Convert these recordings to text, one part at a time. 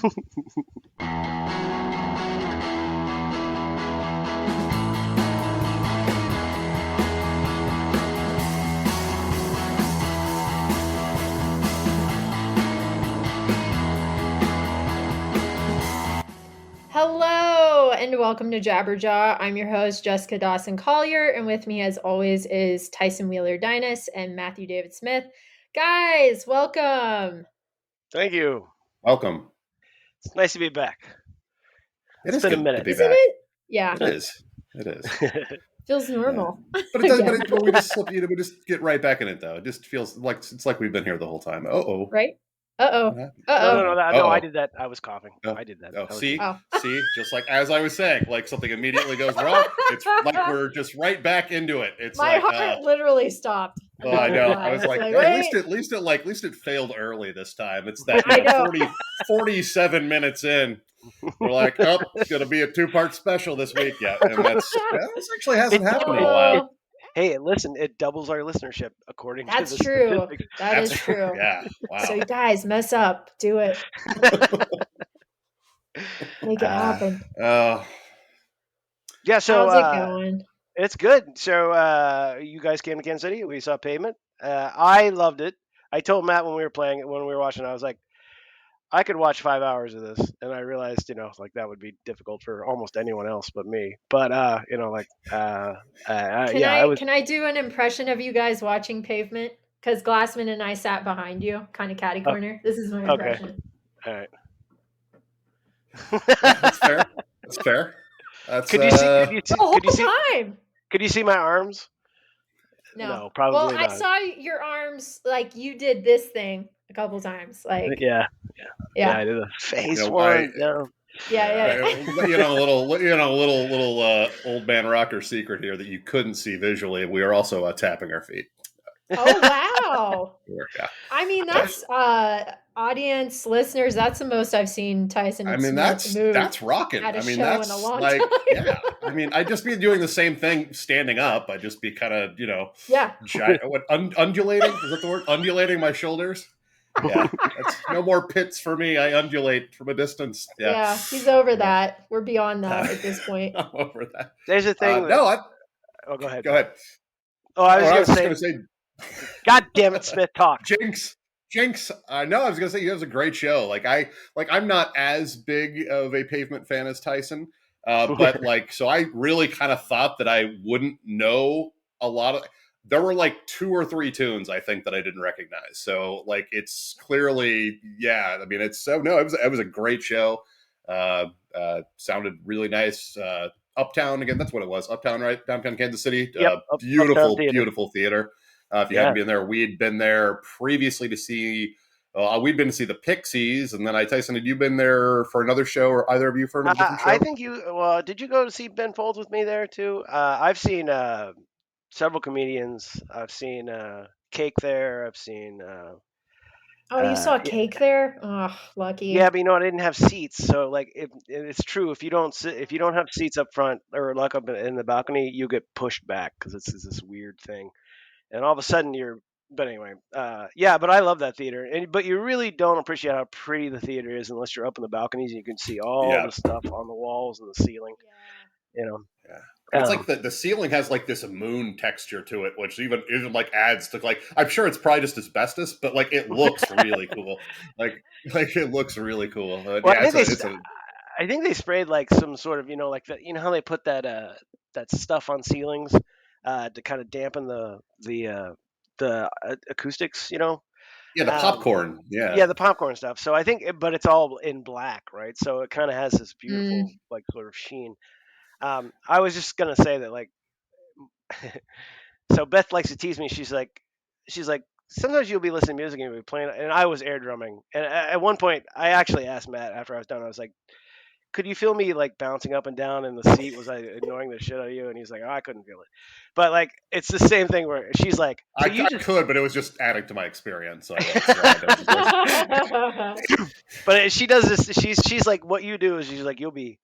Hello and welcome to Jabberjaw. I'm your host, Jessica Dawson Collier, and with me, as always, is Tyson Wheeler Dynas and Matthew David Smith. Guys, welcome. Thank you. Welcome. It's nice to be back. It's been a good minute. to be Isn't back. it? Yeah. It is. It is. Feels normal. But it does. Again. But we just slip. We just get right back in it, though. It just feels like it's like we've been here the whole time. Oh. Right? Uh-oh. What happened? Uh-oh. No, I did that. I was coughing. Oh. I did that. Oh, That was see, me. see, just like as I was saying, like something immediately goes wrong. It's like we're just right back into it. It's My like, heart literally stopped. well, I know. I was It's like, like, hey, wait. at least it failed early this time. It's that I know. 47 minutes in. We're like, oh, it's going to be a 2-part special this week. Yeah, and this actually hasn't happened in a while. Hey, listen, it doubles our listenership according That's to the true. statistics. That's true. Yeah, wow. So you guys mess up. Do it. Make it happen. Yeah, so how's it going? It's good. So you guys came to Kansas City. We saw Pavement. I loved it. I told Matt when we were watching, I was like, I could watch 5 hours of this, and I realized, like that would be difficult for almost anyone else but me. But Can yeah, I do an impression of you guys watching Pavement? Because Glassman and I sat behind you, kind of catty corner. This is my impression. All right. That's fair. That's fair. That's, Could you see? The whole time. Could you see my arms? No, probably well, not. I saw your arms like you did this thing a couple times. Like yeah, I did a face one. Yeah. A little old man rocker secret here that you couldn't see visually. We are also tapping our feet. Oh wow! Yeah. I mean, that's audience listeners. That's the most I've seen Tyson. I mean, that's rocking. At a I mean, show that's in a long like, time. yeah. I mean, I'd just be doing the same thing standing up. I'd just be kind of, undulating. Is that the word? Undulating my shoulders. Yeah, that's no more pits for me. I undulate from a distance. Yeah, he's over that. We're beyond that at this point. I'm over that. There's a thing. Oh, go ahead. Go ahead. Oh, I was just going to say. God damn it, Smith, talk. Jinx. No, I was going to say you have a great show. I'm not as big of a Pavement fan as Tyson, but so I really kind of thought that I wouldn't know a lot of. There were 2 or 3 tunes I think that I didn't recognize. So it's clearly, yeah. I mean, it was a great show. Sounded really nice. Uptown again. That's what it was. Uptown, right? Downtown Kansas City. Yep, Beautiful theater. If you hadn't been there, we had been there previously to see. We'd been to see the Pixies, and then Tyson, had you been there for another show, or either of you for a different show? I think you. Well, did you go to see Ben Folds with me there too? I've seen several comedians. I've seen Cake there. I've seen. You saw Cake there? Oh, lucky. Yeah, but I didn't have seats, so it's true. If you don't have seats up front or up in the balcony, you get pushed back because it's this weird thing, and all of a sudden you're. But anyway, but I love that theater, but you really don't appreciate how pretty the theater is unless you're up in the balconies and you can see all the stuff on the walls and the ceiling. Yeah. It's like the ceiling has this moon texture to it, which even adds to I'm sure it's probably just asbestos, but it looks really cool. It looks really cool. Well, I think they sprayed some sort of how they put that stuff on ceilings to kind of dampen the acoustics. Yeah, the popcorn. Yeah, the popcorn stuff. So I think, but it's all in black, right? So it kind of has this beautiful sort of sheen. I was just gonna say that so Beth likes to tease me. She's like, sometimes you'll be listening to music and you'll be playing, and I was air drumming. And at one point, I actually asked Matt after I was done. I was like, could you feel me bouncing up and down in the seat? Was I annoying the shit out of you? And he's like, oh, I couldn't feel it. But it's the same thing where she's like, I could, but it was just adding to my experience. So but she does this. She's like, what you do is she's like, you'll be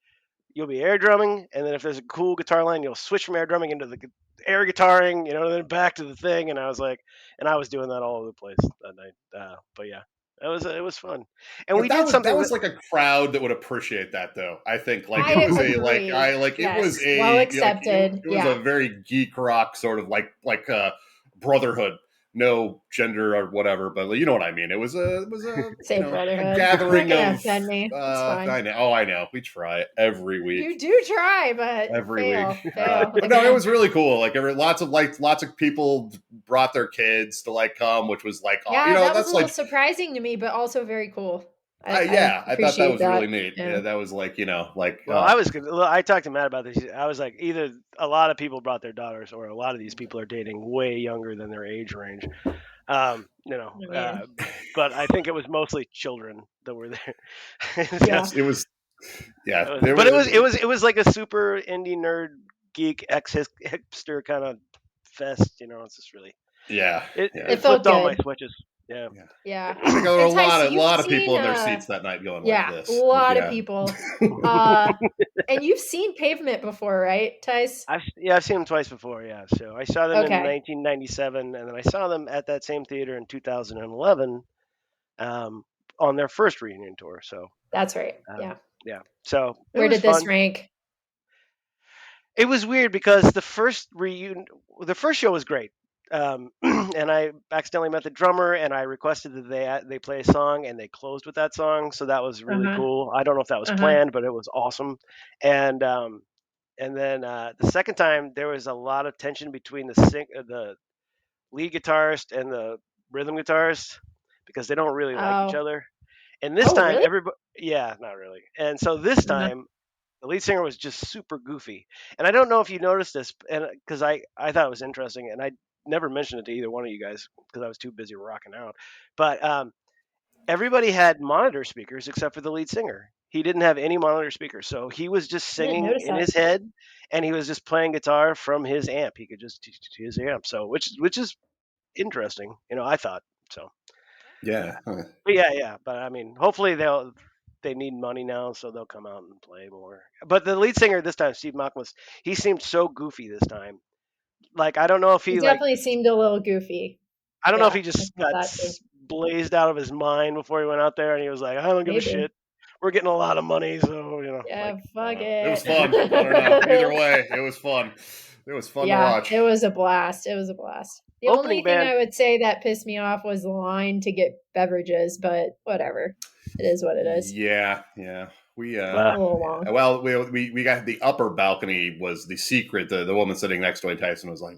air drumming, and then if there's a cool guitar line, you'll switch from air drumming into the air guitaring, and then back to the thing. And I was doing that all over the place that night. But yeah, It was fun, and But we did that something was that like a crowd that would appreciate that, though. I think like it I was a agree. it was Yes. Well a accepted. it was a Yeah. very geek rock sort of brotherhood, no gender or whatever, but you know what I mean. It was a Say a brotherhood. You're not gathering gonna of offend me. It's fine. I know. Oh, I know. We try every week. You do try, but Every week. fail But no, it again. was really cool. Lots of people brought their kids to come, which was Yeah, that was a that's little surprising to me, but also very cool. I yeah, I thought that appreciate was really that. neat. Yeah. Yeah, that was Well, I was good. I talked to Matt about this. I was like, either a lot of people brought their daughters, or a lot of these people are dating way younger than their age range. You know, I mean, but I think it was mostly children that were there. yeah. yes, it was. Yeah, there But was. it was like a super indie nerd geek ex hipster kind of fest. You know, it's just really Yeah, it It yeah, felt flipped all my good. switches. Yeah. yeah. Yeah. I think there were And Tice, a you've lot of people seen in their seats that night going like yeah, a this. lot of Yeah. people. Uh and you've seen Pavement before, right, Tice? I've seen them twice before. Yeah, so I saw them in Okay. 1997, and then I saw them at that same theater in 2011, um, on their first reunion tour. So That's right. um, Yeah. yeah, so it Where was did this fun. rank? It was weird because the first show was great, and I accidentally met the drummer, and I requested that they play a song, and they closed with that song, so that was really Uh-huh. cool. I don't know if that was Uh-huh. planned, but it was awesome. And then the second time there was a lot of tension between the lead guitarist and the rhythm guitarist because they don't really like each Oh. other. And this Oh, time, really? everybody, yeah, not really. And so this Uh-huh. time, the lead singer was just super goofy. And I don't know if you noticed this, and because I thought it was interesting, and I never mentioned it to either one of you guys because I was too busy rocking out. But everybody had monitor speakers except for the lead singer. He didn't have any monitor speakers, so he was just I didn't singing notice in that. his head, and he was just playing guitar from his amp. He could just to his amp, so which is interesting, you know. I thought so. Yeah. Huh. But yeah. But I mean, hopefully they need money now, so they'll come out and play more. But the lead singer this time, Steve Malkmus, he seemed so goofy this time. Like I don't know if He he like definitely seemed a little goofy. I don't know if Yeah, he I just thought got that too. blazed out of his mind before he went out there, and he was like, I don't give a Maybe. shit. We're getting a lot of money, so you know, like Yeah, I don't fuck know. It was fun. I don't know. Either it. way, it was fun. It was fun to Yeah, watch. it was a blast. It was a blast. The only Opening thing band, I would say that pissed me off was the line to get beverages, but whatever. It is what it is. Yeah, yeah. We A little yeah. long. Well, we got the upper balcony was the secret. The woman sitting next to me, Tyson, was like,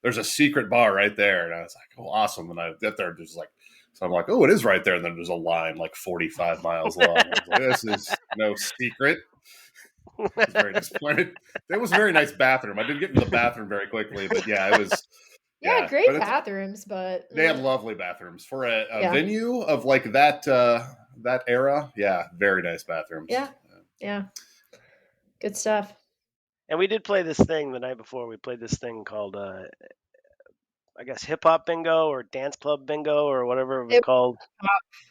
there's a secret bar right there," and I was like, "Oh, awesome!" And I get there, just like, so I'm like, "Oh, it is right there." And then there's a line like 45 miles long. I was like, "This is no secret." I was very disappointed. It was a very nice bathroom. I did get into the bathroom very quickly, but yeah, it was Yeah, but great it's bathrooms, but they had lovely bathrooms for a yeah. venue of like that era. Yeah, very nice bathrooms. Yeah. Yeah. Good stuff. and we did play this thing the night before. We played this thing called I guess hip hop bingo or dance club bingo or whatever it was It called. was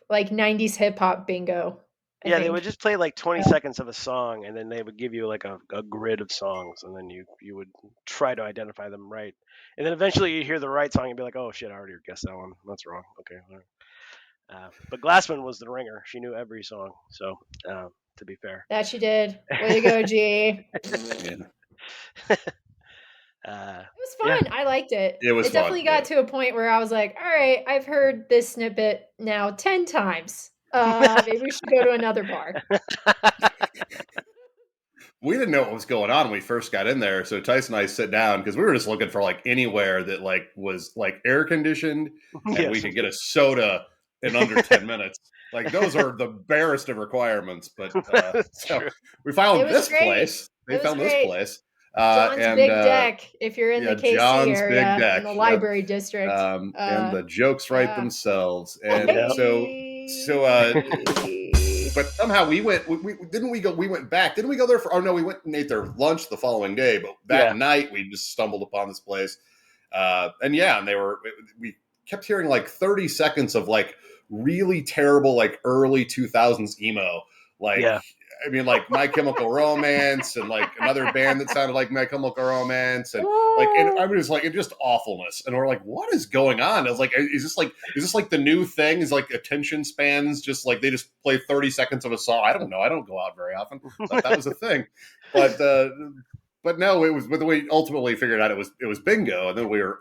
like 90s hip hop bingo, I Yeah, they would think. just play like 20 Yeah, seconds of a song, and then they would give you like a grid of songs, and then you would try to identify them right. And then eventually you hear the right song and be like, oh shit, I already guessed that one. That's wrong. Okay. All right. But Glassman was the ringer. She knew every song. So, to be fair. that she did. Way to go, G. Yeah, It was Yeah. fun. I liked it. it was It fun. definitely Yeah. got to a point where I was like, all right, I've heard this snippet now 10 times. Maybe we should go to another bar. We didn't know what was going on when we first got in there, so Tyson and I sit down because we were just looking for like anywhere that like was like air conditioned and we Yes. could get a soda in under 10 minutes. Like those are the barest of requirements. But That's so true. we It found was this great. place. They It was found this great. place, John's and Big Deck, if you're in yeah, the KC John's big area in deck. the Yep. library district. And the jokes write Yeah. themselves. And Yeah. but somehow we went. We didn't we go. We went back. Didn't we go there for? Oh no, we went and ate their lunch the following day. But that Yeah. night we just stumbled upon this place, and yeah, and we kept hearing like 30 seconds of like really terrible like early 2000s emo, Like, Yeah. I mean, like My Chemical Romance and like another band that sounded like My Chemical Romance, and I mean, it's like it's just awfulness. And we're like, what is going on? I was like, is this like the new thing? Is like attention spans just like they just play 30 seconds of a song? I don't know. I don't go out very often. Thought that was a thing, but no, it was. But we ultimately figured out it was bingo, and then we were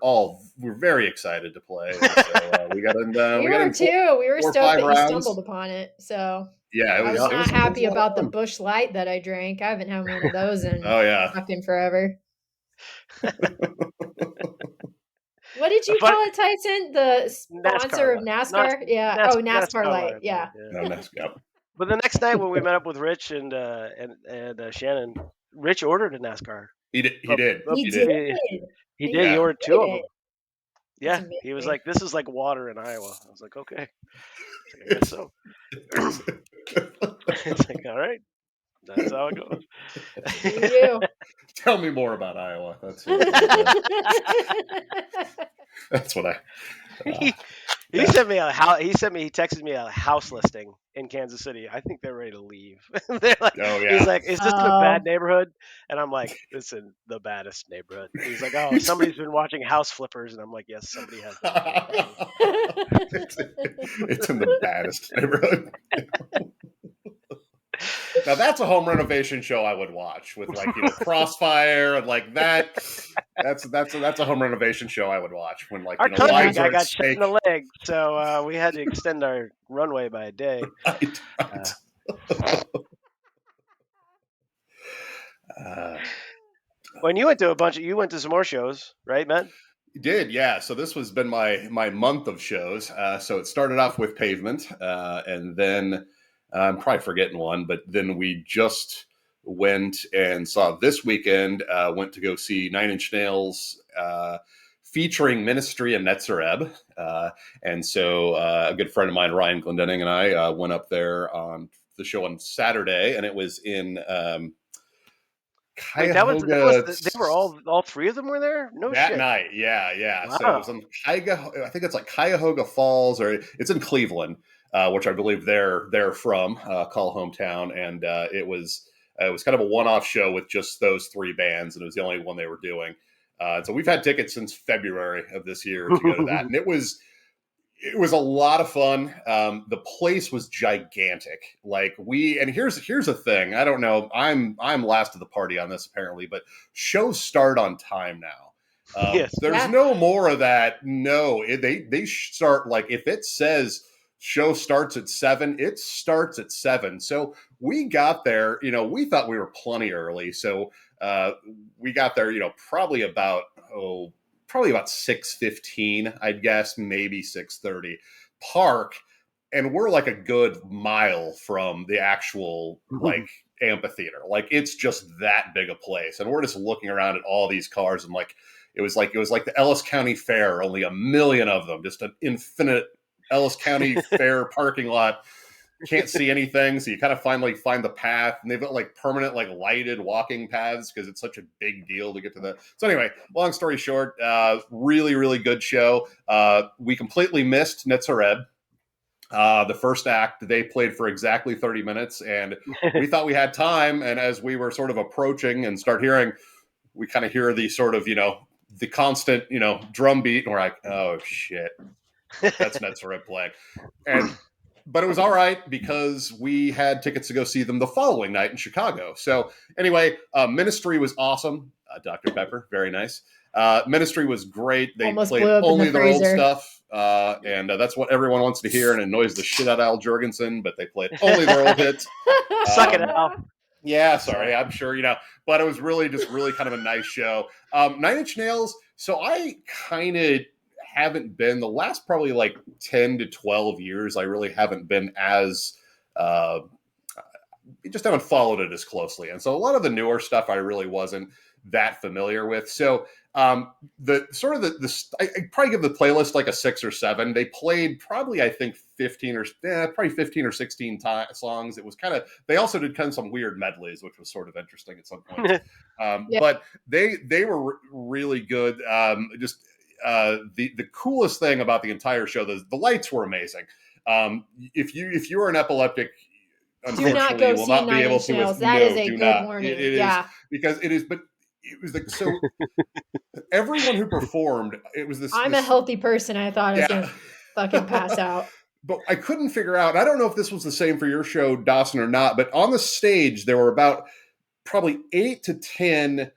very excited to play. And so we got in. We We got were in too. We were four or stoked five that you rounds. stumbled upon it. So Yeah, I was Yep. not it was happy a lot about of the fun. Bush Light that I drank. I haven't had one of those in Oh yeah. fucking forever. What did A you fun call it, Tyson? The sponsor NASCAR of light. Not NASCAR? Yeah. Oh, NASCAR NASCAR Light. light. Yeah. Yeah. No, next go. But the next night when we met up with Rich and Shannon, Rich ordered a NASCAR. He did. He Uh, did. He He did. did. he did. He Yeah. ordered two of Did them. it. That's Yeah. He was amazing. like, "This is like water in Iowa." I was like, "Okay." It's like, I guess so. It's like, all right, that's how it goes. Do you? Tell me more about Iowa. That's what I. he he Yeah. sent me he texted me a house listing in Kansas City. I think they're ready to leave. They're like, Oh he's yeah. like, "Is this in a Oh. bad neighborhood?" And I'm like, "It's in the baddest neighborhood." He's like, "Oh, somebody's been watching House Flippers," and I'm like, "Yes, somebody has been watching House Flippers." it's in the baddest neighborhood. Now that's a home renovation show I would watch with like Crossfire and like that. That's a home renovation show I would watch when like Our country lives guy are at got shot in stake. the leg, so we had to extend our runway by a day. Right, Uh, right. Uh, when you went to some more shows, right, Matt? Did, yeah. So this was been my month of shows. So it started off with Pavement, and then I'm probably forgetting one, but then we just went and saw this weekend. Went to go see Nine Inch Nails, featuring Ministry and Netzareb, and so a good friend of mine, Ryan Glendenning, and I went up there on the show on Saturday, and it was in Wait, Cuyahoga. they were all three of them were there? No That shit. night, yeah. So it was Wow. in Cuyahoga. I think it's like Cuyahoga Falls, or it's in Cleveland, which I believe they're from, call hometown. And it was kind of a one-off show with just those three bands, and it was the only one they were doing. So we've had tickets since February of this year to go to that, and it was a lot of fun. The place was gigantic. Like here's the thing. I don't know. I'm last of the party on this apparently, but shows start on time now. Yes. There's Yeah. no more of that. No, they start like if it says show starts at 7, it starts at 7. So we got there. We thought we were plenty early. So we got there. Probably about 6:15, I'd guess, maybe 6:30. Park, and we're like a good mile from the actual like amphitheater. Like it's just that big a place, and we're just looking around at all these cars, and like it was like the Ellis County Fair, only a million of them, just an infinite Ellis County Fair parking lot. Can't see anything, so you kind of finally find the path, and they've got like permanent like lighted walking paths because it's such a big deal to get to the. So anyway, long story short, really good show. We completely missed Netzareb. The first act, they played for exactly 30 minutes, and we thought we had time. And as we were sort of approaching and start hearing, we kind of hear the sort of the constant drum beat, and we're like, oh shit, that's Netzareb playing. But it was all right because we had tickets to go see them the following night in Chicago. So anyway, Ministry was awesome. Dr. Pepper, very nice. Ministry was great. They Almost played blew up in the only their old freezer. stuff, and that's what everyone wants to hear, and annoys the shit out of Al Jurgensen. But they played only their old hits. Suck it, Al. Yeah, sorry, I'm sure but it was really kind of a nice show. Nine Inch Nails. So I kind of haven't been the last probably like 10 to 12 years. I really haven't been as just haven't followed it as closely, and so a lot of the newer stuff I really wasn't that familiar with. So the sort of I'd probably give the playlist like a 6 or 7. They played probably I think 15 or 16 songs. It was kind of, they also did kind of some weird medleys, which was sort of interesting at some points. Yeah. But they were really good. The coolest thing about the entire show, the lights were amazing. If you were an epileptic, Do not unfortunately go you will see not be Nine able Inch to. Nails. That is No, a do good not. warning. It is Yeah. because it is, but it was like so. Everyone who performed, it was I'm a this. healthy person. I thought I was Yeah. gonna fucking pass out. But I couldn't figure out. I don't know if this was the same for your show, Dawson, or not. But on the stage, there were about probably 8 to 10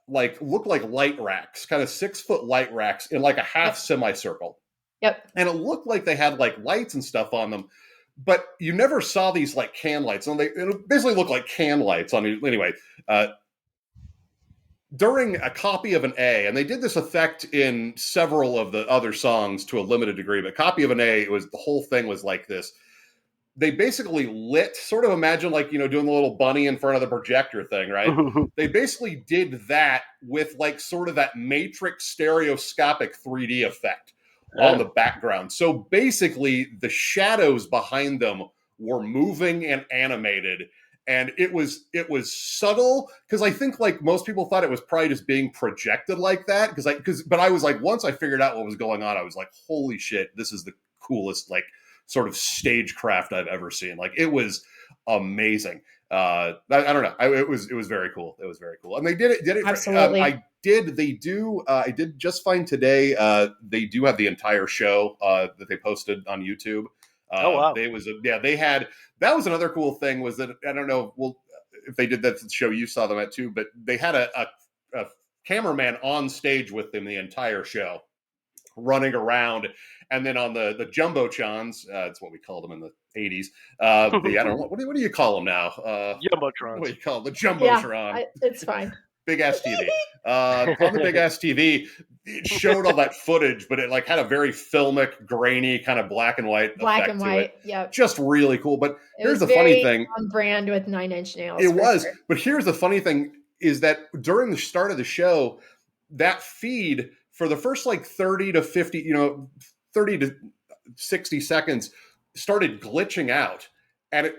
like look like light racks, kind of 6 foot light racks in like a half Yep. semicircle. Yep. And it looked like they had like lights and stuff on them, but you never saw these like can lights. And it basically looked like can lights on it. Anyway, during a copy of an A, and they did this effect in several of the other songs to a limited degree, but copy of an A, it was the whole thing was like this. They basically lit, sort of imagine like, doing the little bunny in front of the projector thing, right? They basically did that with like sort of that matrix stereoscopic 3D effect on the background. So basically the shadows behind them were moving and animated, and it was subtle, because I think like most people thought it was probably just being projected like that, but I was like, once I figured out what was going on, I was like, holy shit, this is the coolest like sort of stagecraft I've ever seen. Like, it was amazing. I don't know. It was very cool. It was very cool, and they did it. Absolutely. I did just find today. They do have the entire show that they posted on YouTube. Oh wow! They had, that was another cool thing, was that I don't know. Well, if they did that show you saw them at too, but they had a cameraman on stage with them the entire show, running around. And then on the jumbotrons, it's what we called them in the 80s. I don't know, what do you call them now? What do Jumbotrons. you call them? The Yeah, jumbotron? it's fine. Big ass TV. On the big ass TV, it showed all that footage, but it like had a very filmic, grainy kind of black and white Black and effect to it. white. Yep. Just really cool. But It here's was the funny very thing. on brand with Nine Inch Nails. It for was. sure. But here's the funny thing, is that during the start of the show, that feed for the first like 30 to 50, 30 to 60 seconds started glitching out.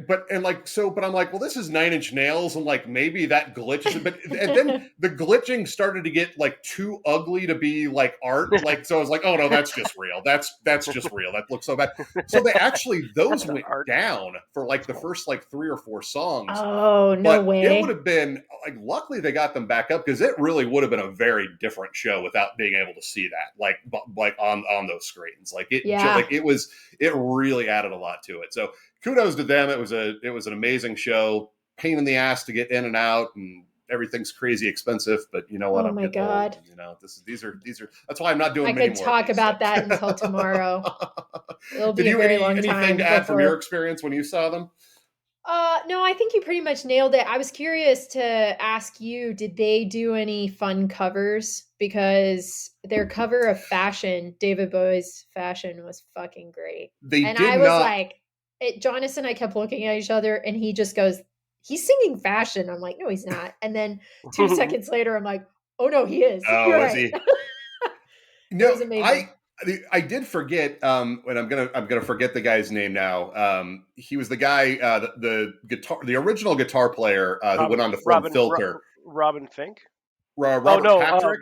But I'm like, well, this is Nine Inch Nails, and like maybe that glitches, but and then the glitching started to get like too ugly to be like art. Like, so I was like, oh no, that's just real. That's just real. That looks so bad. So those went art. down for like the first like 3 or 4 songs. Oh, no But it would way. have been like, luckily they got them back up, because it really would have been a very different show without being able to see that, like on those screens. Like Yeah. it really added a lot to it. So kudos to them. It was an amazing show. Pain in the ass to get in and out, and everything's crazy expensive. But you know what? Oh I'm my getting old. God. These are. That's why I'm not doing I many could more talk of these. about that until tomorrow. It'll Did be a you very long anything time to add from your before. experience when you saw them? No, I think you pretty much nailed it. I was curious to ask you, did they do any fun covers? Because their cover of Fashion, David Bowie's Fashion, was fucking great. They And did I was not. like, Jonas and I kept looking at each other, and he just goes, he's singing Fashion. I'm like, no, he's not. And then 2 seconds later, I'm like, oh no, he is. You're Oh, is right. he? It No, was amazing. I did forget, and I'm gonna forget the guy's name now. He was the guy, the original guitar player, who went Robin on to form Robin Filter. Robin Fink. Oh Robert no, Patrick.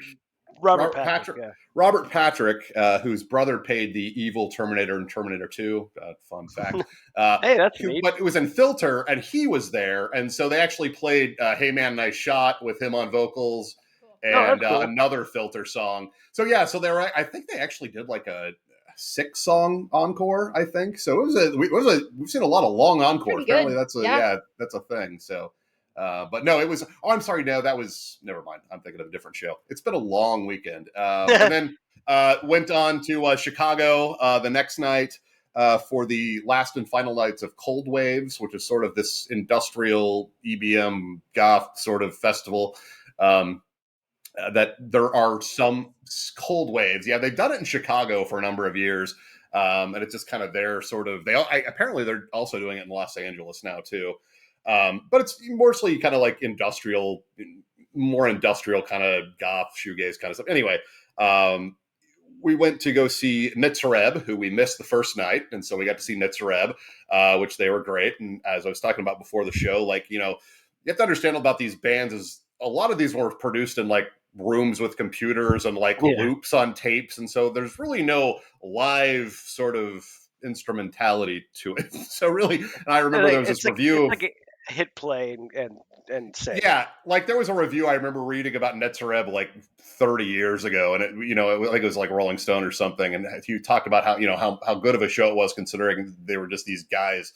Robert Robert Patrick. Patrick. Yeah. Robert Patrick, whose brother played the evil Terminator in Terminator 2. Fun fact. Hey, that's neat. But it was in Filter, and he was there, and so they actually played "Hey Man, Nice Shot" with him on vocals, Cool. Oh, and that's cool. another Filter song. So yeah, so I think they actually did like a 6-song encore, I think. So we've seen a lot of long encores. Pretty good. Apparently that's a thing. So. But no, it was. Oh, I'm sorry. No, that was. Never mind. I'm thinking of a different show. It's been a long weekend. And then went on to Chicago the next night for the last and final nights of Cold Waves, which is sort of this industrial EBM goth sort of festival. That there are some cold waves. Yeah, they've done it in Chicago for a number of years. And it's just kind of their sort of. Apparently they're also doing it in Los Angeles now too. But it's mostly kind of like more industrial kind of goth shoegaze kind of stuff. Anyway, we went to go see Nitzareb, who we missed the first night, and so we got to see Nitzareb, which they were great. And as I was talking about before the show, like, you have to understand about these bands is a lot of these were produced in like rooms with computers and like loops on tapes, and so there's really no live sort of instrumentality to it. So really, and I remember there was this review it's like a hit play and sing. Yeah, like there was a review I remember reading about Netzareb like 30 years ago, and it was like Rolling Stone or something, and he talked about how good of a show it was considering they were just these guys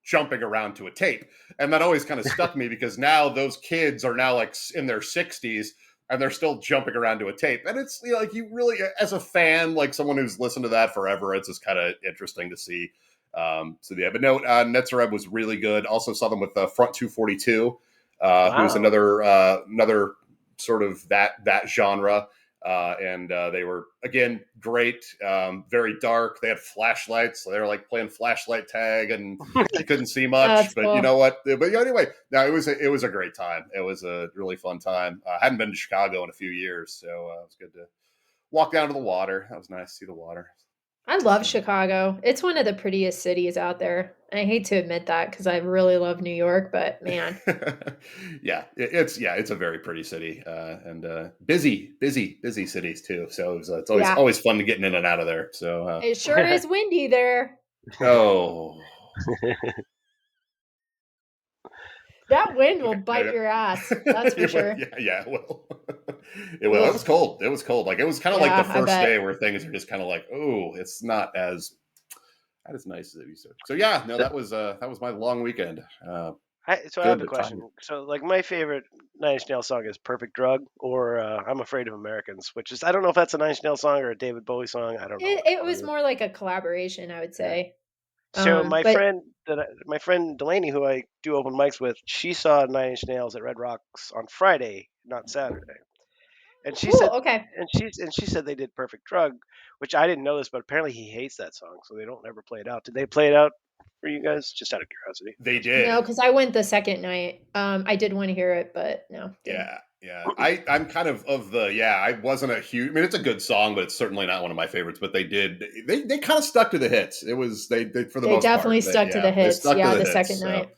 jumping around to a tape, and that always kind of stuck me because now those kids are now like in their 60s and they're still jumping around to a tape, and it's like you really, as a fan, like someone who's listened to that forever, it's just kind of interesting to see. But no, Netzareb was really good. Also saw them with Front 242, who's Wow. another sort of that genre, and they were again great, very dark. They had flashlights, so they were like playing flashlight tag, and you couldn't see much. That's But cool. you know what? But anyway, no, it was a great time. It was a really fun time. I hadn't been to Chicago in a few years, so it was good to walk down to the water. That was nice to see the water. I love Chicago. It's one of the prettiest cities out there. I hate to admit that because I really love New York, but man, it's a very pretty city, and busy cities too. So it's yeah, always fun to getting in and out of there. So it sure is windy there. oh, That wind will yeah, bite your ass. That's for sure. it will. It will. It was cold. It was cold. Like it was kind of like the Yeah, I first day bet. where things are just kind of like, oh, it's not as nice as it used to. So yeah, no, that was my long weekend. So I have Good a but tired. question. So like my favorite Nine Inch Nails song is "Perfect Drug" or "I'm Afraid of Americans," which is I don't know if that's a Nine Inch Nails song or a David Bowie song. I don't know which It one was it is. more like a collaboration, I would Yeah. say. So But my friend Delaney, who I do open mics with, she saw Nine Inch Nails at Red Rocks on Friday, not Saturday, and she cool. said, Okay. and she said they did "Perfect Drug," which I didn't know this, but apparently he hates that song, so they don't ever play it out. Did they play it out for you guys? Just out of curiosity. They That's cool. did. No, because I went the second night. I did want to hear it, but no, didn't. Yeah, yeah. I'm kind of the yeah. I wasn't a huge. I mean, it's a good song, but it's certainly not one of my favorites. But they kind of stuck to the hits. It was they for the They most part. definitely stuck to the They hits. stuck to Yeah, the the hits. second So night.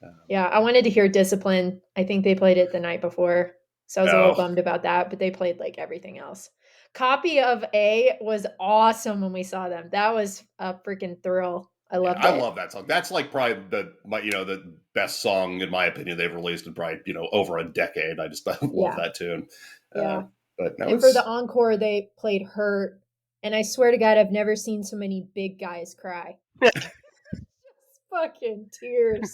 um, Yeah, I wanted to hear Discipline. I think they played it the night before. So I was a little oh bummed about that, but they played like everything else. Copy of A was awesome when we saw them. That was a freaking thrill. I yeah, loved I it. love that song. That's like probably the best song in my opinion they've released in probably over a decade. I just I love Yeah. that tune. Yeah. But no, And for the it's encore, they played Hurt. And I swear to God, I've never seen so many big guys cry. Fucking tears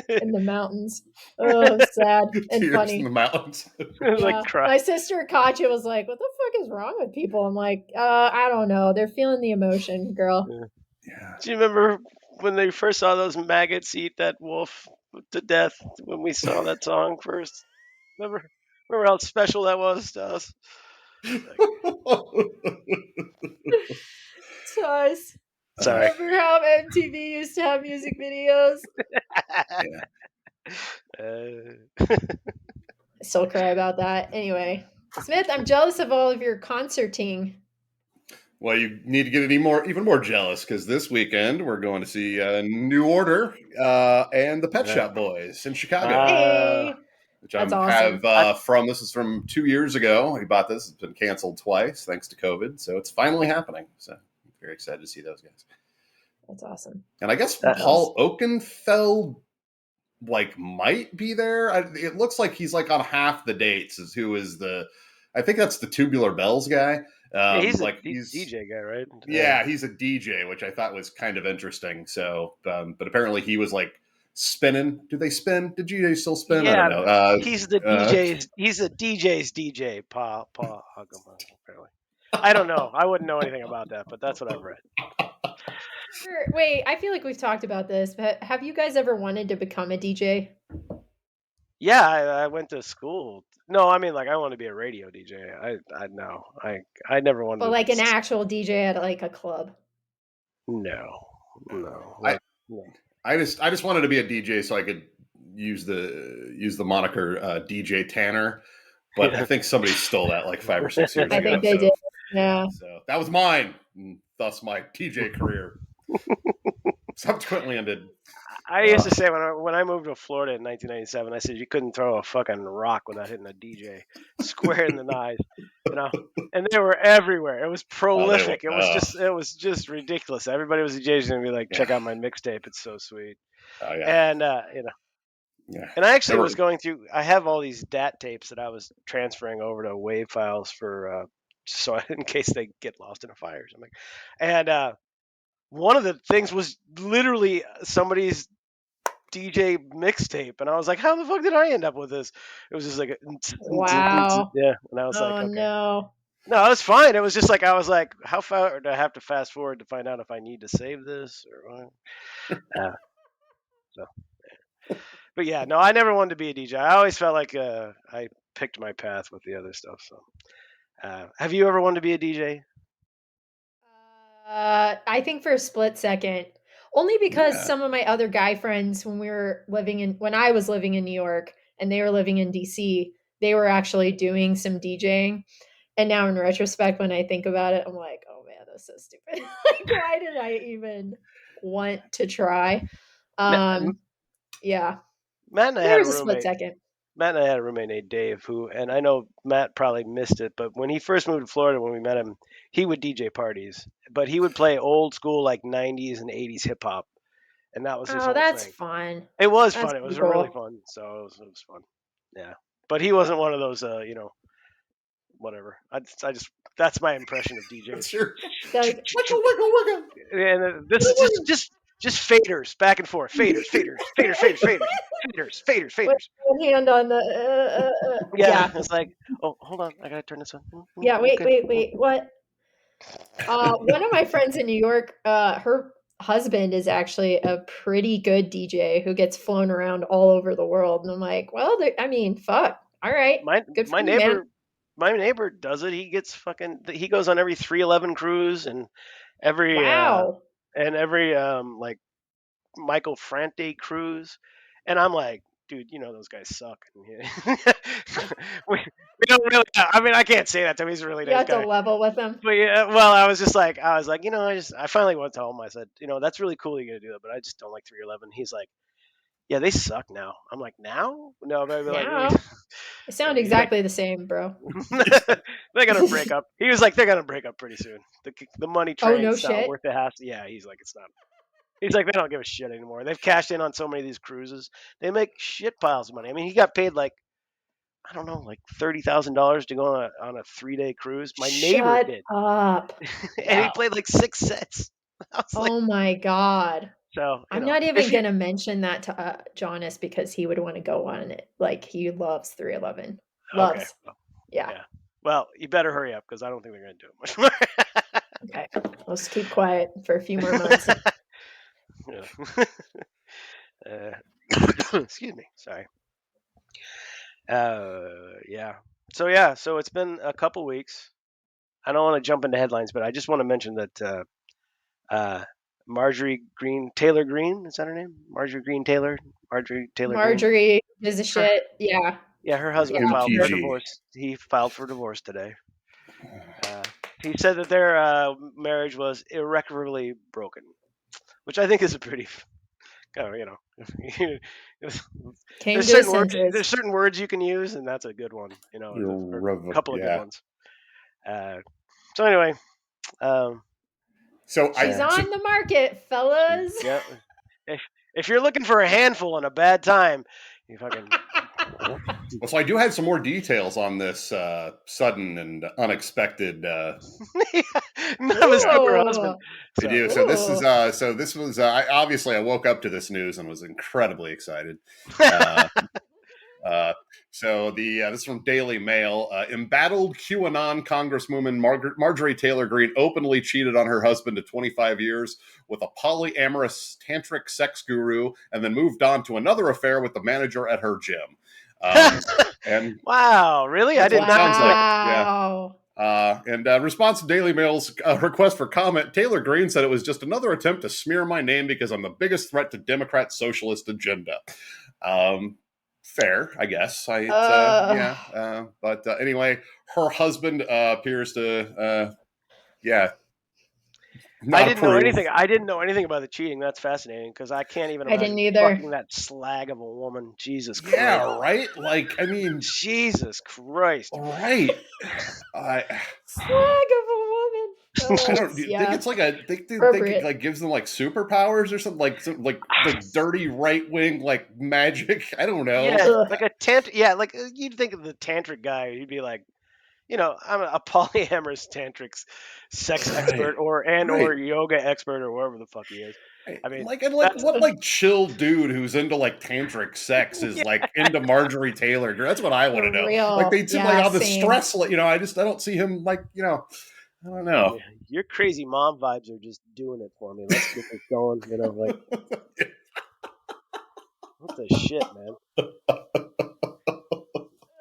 in the mountains. Oh, sad and Tears in the funny. Mountains. Like Yeah. cry. My sister Katya was like, "What the fuck is wrong with people?" I'm like, I don't know. They're feeling the emotion, girl." Yeah. Yeah. Do you remember when they first saw those maggots eat that wolf to death when we saw that song first? Remember, remember how special that was to us? Like, Sus. uh, sorry. Remember how MTV used to have music videos? yeah. uh, I still cry about that. Anyway, Smith, I'm jealous of all of your concerting. Well, you need to get even more jealous because this weekend we're going to see New Order and the Pet uh, Shop Boys in Chicago, uh, Hey, which that's have awesome. I, from. This is from 2 years ago. We bought this. It's been canceled twice thanks to COVID, so it's finally happening. So I'm very excited to see those guys. That's awesome. And I guess that, Nice. Paul Oakenfeld might be there. It looks like he's like on half the dates. Is who is the? I think that's the Tubular Bells guy. yeah, he's a Like he's DJ guy, right? Yeah. Yeah, he's a DJ, which I thought was kind of interesting. So, but apparently he was like spinning. Do they spin? Did DJ still spin? I don't Yeah, know. he's the Uh, DJ's. He's a DJ's DJ, Pa Hugama, apparently. I don't know. I wouldn't know anything about that, but that's what I've read. Wait, I feel like we've talked about this, but have you guys ever wanted to become a DJ? Yeah, I went to school. No, I mean like I want to be a radio DJ. I no, I never wanted But to. like an actual DJ at like a club? No, no, I like no. I just wanted to be a DJ so I could use the moniker DJ Tanner. But I think somebody stole that like 5 or 6 years I ago. think they did. Yeah. So that was mine, and thus my DJ career subsequently ended. I used to say when I moved to Florida in 1997, I said you couldn't throw a fucking rock without hitting a DJ square in the eyes, you know. And they were everywhere. It was they were. prolific. It was just ridiculous. Everybody was DJing and be like, Yeah. check out my mixtape. It's so sweet. Oh yeah. And Yeah. and I They actually were. was going through. I have all these DAT tapes that I was transferring over to WAV files for, so in case they get lost in a fire or something. And one of the things was literally somebody's DJ mixtape, and I was like, "How the fuck did I end up with this?" It was just like, Wow. yeah, and I was like, Oh "Okay, no. no, it was fine." It was just like I was like, "How far do I have to fast forward to find out if I need to save this or what?" So, but yeah, no, I never wanted to be a DJ. I always felt like I picked my path with the other stuff. So, have you ever wanted to be a DJ? I think for a split second, only because Yeah. some of my other guy friends, when I was living in New York and they were living in DC, they were actually doing some DJing. And now in retrospect, when I think about it, I'm like, oh man, that's so stupid. Like, why did I even want to try? Ma- Yeah, Matt and I there had a was a split roommate. second. Matt and I had a roommate named Dave who, and I know Matt probably missed it, but when he first moved to Florida, when we met him, he would DJ parties, but he would play old school like 90s and 80s hip hop, and that was his Oh, whole that's thing. fun. It was That's fun. It pretty was really cool. fun. So it was fun. Yeah. But he wasn't one of those, whatever. I just, that's my impression of DJs. That's your Like, wiggle, wiggle, wiggle. And this is just faders back and forth, faders, faders, faders, faders, faders, faders, faders, with faders. one hand on the. Yeah, Yeah, it's like, oh, hold on, I gotta turn this on. yeah. Wait, Okay. wait, wait. What? One of my friends in New York, her husband is actually a pretty good DJ who gets flown around all over the world. And I'm like, well, I mean, fuck. All right, My good for my you, man. neighbor, my neighbor does it. He gets he goes on every 311 cruise and every Wow. every like Michael Franti cruise, and I'm like, dude, you know those guys suck. We don't really. I mean, I can't say that to him. He's a really You nice have to guy. level with them. But yeah, well, I was like, I finally went to tell him. I said, that's really cool you're gonna do that, but I just don't like 311. He's like, yeah, they suck now. I'm like, now? No, maybe. Now they sound He's like, exactly the same, bro. they're gonna break up. He was like, they're gonna break up pretty soon. The money Oh no train's not shit. worth the hassle. Yeah, he's like, it's not. He's like, they don't give a shit anymore. They've cashed in on so many of these cruises. They make shit piles of money. I mean, he got paid like, I don't know, like $30,000 to go on a 3-day cruise. My neighbor Shut did, up. and he Wow. played like 6 sets. I was like, Oh my god. so I'm not if even you, gonna mention that to Jonas because he would want to go on it. Like he loves 311. okay, Loves. Yeah. yeah. Well, you better hurry up because I don't think they're gonna do it much more. Okay. Let's keep quiet for a few more months. Yeah. uh, excuse me. Sorry. Yeah. So it's been a couple weeks. I don't want to jump into headlines, but I just want to mention that uh, Taylor Green, is that her name? Marjorie Taylor Green. Marjorie is a Her, shit. Yeah. yeah, her Yeah. husband filed for MTG. divorce. He filed for divorce today. Uh, he said that their marriage was irreparably broken, which I think is a pretty, you know, Came to his senses. there's certain words you can use, and that's a good one. Or a couple of good Yeah. ones. So anyway, um, So She's uh, on the market, fellas. yeah, if you're looking for a handful in a bad time, you fucking so I do have some more details on this sudden and unexpected. none of us Yeah, knew her husband. Ooh. I So do. So this is Ooh. so this was obviously I woke up to this news and was incredibly excited. Uh, Uh, so this is from Daily Mail. Embattled QAnon Congresswoman Marjorie Taylor Greene openly cheated on her husband of 25 years with a polyamorous tantric sex guru, and then moved on to another affair with the manager at her gym. And wow, really? I that's did what it not sounds know like. that. Yeah. Wow. Response to Daily Mail's request for comment, Taylor Greene said it was just another attempt to smear my name because I'm the biggest threat to Democrat socialist agenda. Fair, I guess. Uh, But anyway, her husband appears to, yeah. Not approve. I didn't know anything about the cheating. That's fascinating because I can't even I didn't imagine either. fucking that slag of a woman. Jesus Yeah, Christ. right. Like, I mean, Jesus Christ. right. I Slag of a woman. I don't. Do you think Yeah, it's like a? Think it appropriate. like gives them like superpowers or something? Like some like dirty right wing like magic. I don't know. Yeah, Ugh. like a yeah, like you'd think of the tantric guy. He'd be like, I'm a polyamorous tantric sex Right. expert or Right. yoga expert or whatever the fuck he is. Right. I mean, Like and like that's what like chill dude who's into like tantric sex is yeah, like into Marjorie Taylor. That's what I want to For know. Like real. they seem like Yeah, all the same. stress. I don't see him like I don't know. your crazy mom vibes are just doing it for me. Let's get this going. Like what the shit, man.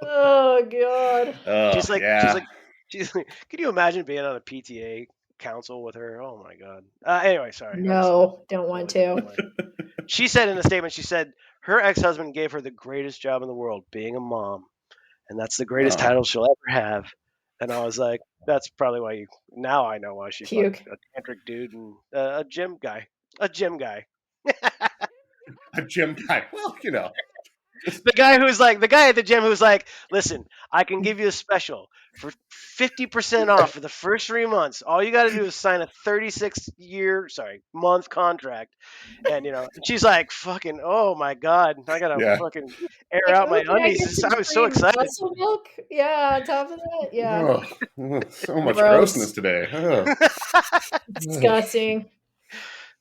Oh god. Oh She's yeah. like, she's like. Could you imagine being on a PTA council with her? Oh my god. Anyway, sorry. No, don't want to. She said in a statement, she said her ex-husband gave her the greatest job in the world, being a mom, and that's the greatest Oh. title she'll ever have. And I was like, that's probably why now I know why she fucked Puke. a tantric dude and a gym guy. A gym guy. A gym guy. Well, The guy at the gym who's like, listen, I can give you a special for 50% off for the first 3 months. All you got to do is sign a 36-month contract. And, she's like, fucking, oh my God, I got to yeah. fucking air Like, out my oh, can I get undies. some I was so free excited. muscle milk? Yeah, on top of that. Yeah. Oh, so much grossness Gross. today. Oh. Disgusting.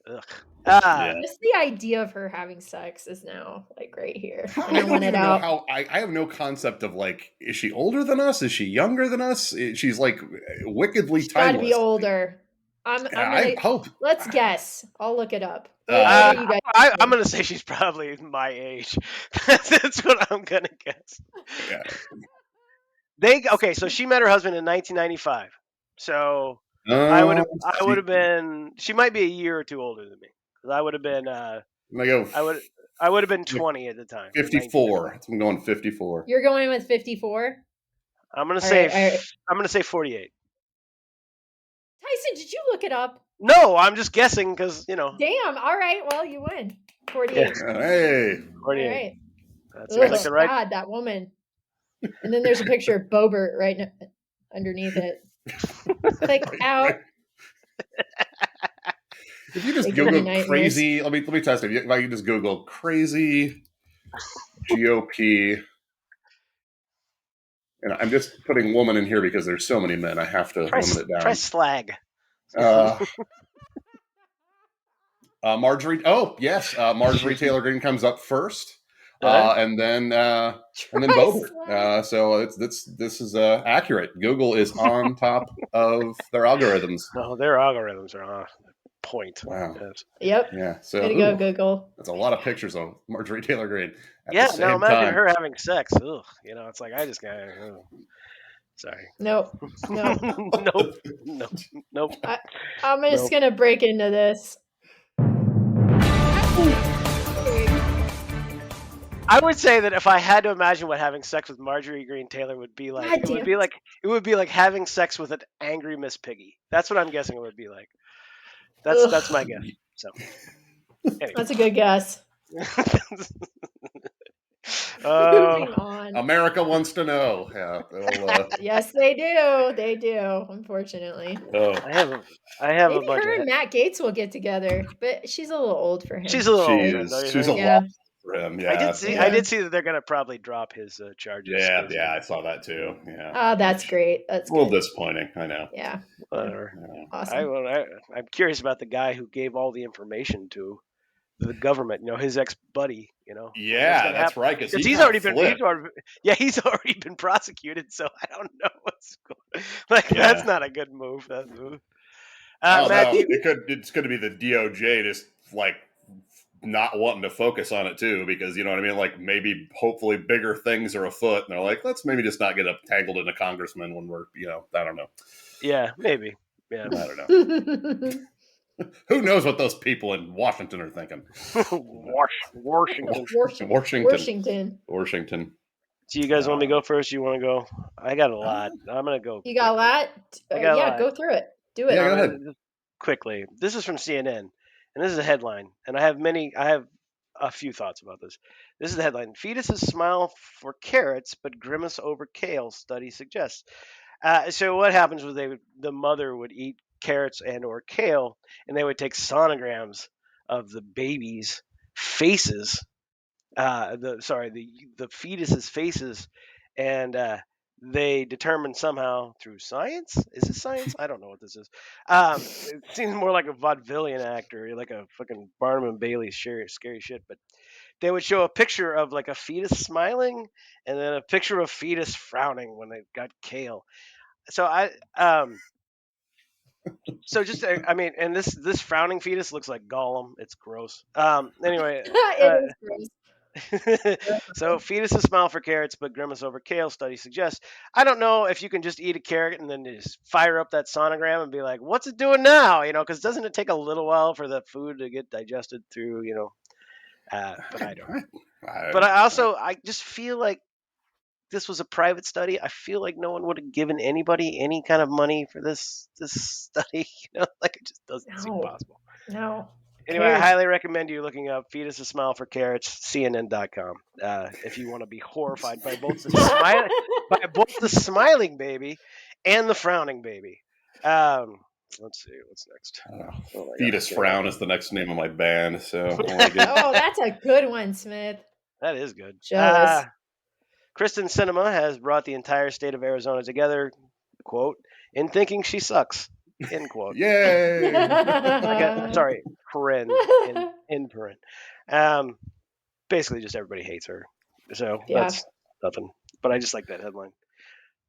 Ugh. Yeah. Just the idea of her having sex is now like right here. And I I want don't it even know out. how. I have no concept of like, is she older than us? Is she younger than us? She's like wickedly She's got to be timeless. older. I'm I gonna hope. let's guess. I'll look it up. What do you guys I'm think? going to say she's probably my age. That's what I'm going to guess. Yeah. Okay, so she met her husband in 1995. So Uh, I would have been. She might be a year or two older than me because I would have been. I go I would have been 20 at the time. 54. I'm going 54. You're going with 54? I'm gonna All say. right, all right. I'm gonna say 48. Tyson, did you look it up? No, I'm just guessing because Damn. All right. Well, you win. 48. Yeah, Hey. 48. All right. That seems like Ugh, the right. God, that woman. And then there's a picture of Bobert right underneath it. Click out. If you just They give me Google nightmares. crazy, let me test it. If I can just Google crazy GOP, and I'm just putting woman in here because there's so many men. I have to limit it down. Press slag. Marjorie. Oh yes, Marjorie Taylor Greene comes up first, Right? and then Bobert. So this is accurate. Google is on top of their algorithms. No, their algorithms are on point. Wow. Yes. Yep. Yeah. So Way to go, Google. that's a lot of pictures of Marjorie Taylor Greene. At Yeah. the same Now imagine time. her having sex. Ugh. It's like I just got. Sorry. Nope. No. Nope. I'm just going to break into this. I would say that if I had to imagine what having sex with Marjorie Green Taylor would be like, it would be like having sex with an angry Miss Piggy. That's what I'm guessing it would be like. That's my guess. So anyway. That's a good guess. Moving on. America wants to know. Yeah, yes, they do. They do. Unfortunately. I have Maybe a bunch her of. and Matt Gaetz will get together, but she's a little old for him. She's a little old. She's a lot for him. Yeah, I did see that they're gonna probably drop his charges. Yeah, I saw that too. Yeah. Oh, that's great. That's a little disappointing. I know. Yeah. Whatever. Awesome. I'm curious about the guy who gave all the information to the government. His ex-buddy. Yeah, that's right. Because he's already been prosecuted. So I don't know what's going. That's not a good move. That move. Matt, it's going to be the DOJ just like not wanting to focus on it too, because you know what I mean. Like maybe, hopefully, bigger things are afoot, and they're like, let's maybe just not get tangled in a congressman when we're, I don't know. Yeah, maybe. Yeah, I don't know. Who knows what those people in Washington are thinking? Washington. Do you guys want me to go first? You want to go? I got a lot. I'm gonna go. You got a lot? I got a lot. Go through it. Do it. Yeah, go ahead. quickly. This is from CNN, and this is a headline, and I have a few thoughts about this. This is the headline: Fetuses smile for carrots, but grimace over kale. Study suggests. So what happens was the mother would eat carrots and or kale, and they would take sonograms of the baby's faces, the fetus's faces, and they determined somehow through science. Is this science? I don't know what this is. It seems more like a vaudevillian actor, like a fucking Barnum and Bailey scary shit. But they would show a picture of like a fetus smiling, and then a picture of fetus frowning when they got kale. So so just I mean, and this frowning fetus looks like Gollum. It's gross. Anyway, It is gross. so fetuses smile for carrots, but grimace over kale. Study suggests. I don't know if you can just eat a carrot and then just fire up that sonogram and be like, "What's it doing now?" Because doesn't it take a little while for the food to get digested through? But I don't. But I just feel like this was a private study. I feel like no one would have given anybody any kind of money for this study. Like it just doesn't seem No. possible. No. Anyway, I highly recommend you looking up "Fetus a Smile for Carrots," CNN.com, if you want to be horrified by both the smiling baby and the frowning baby. Let's see what's next. Fetus Frown is the next name of my band, so I want to get. Oh, that's a good one, Smith. That is good. Jealous. Kristen Cinema has brought the entire state of Arizona together, quote, in thinking she sucks, end quote. Yay! Sorry, paren, in paren. Basically, just everybody hates her. So that's nothing. But I just like that headline.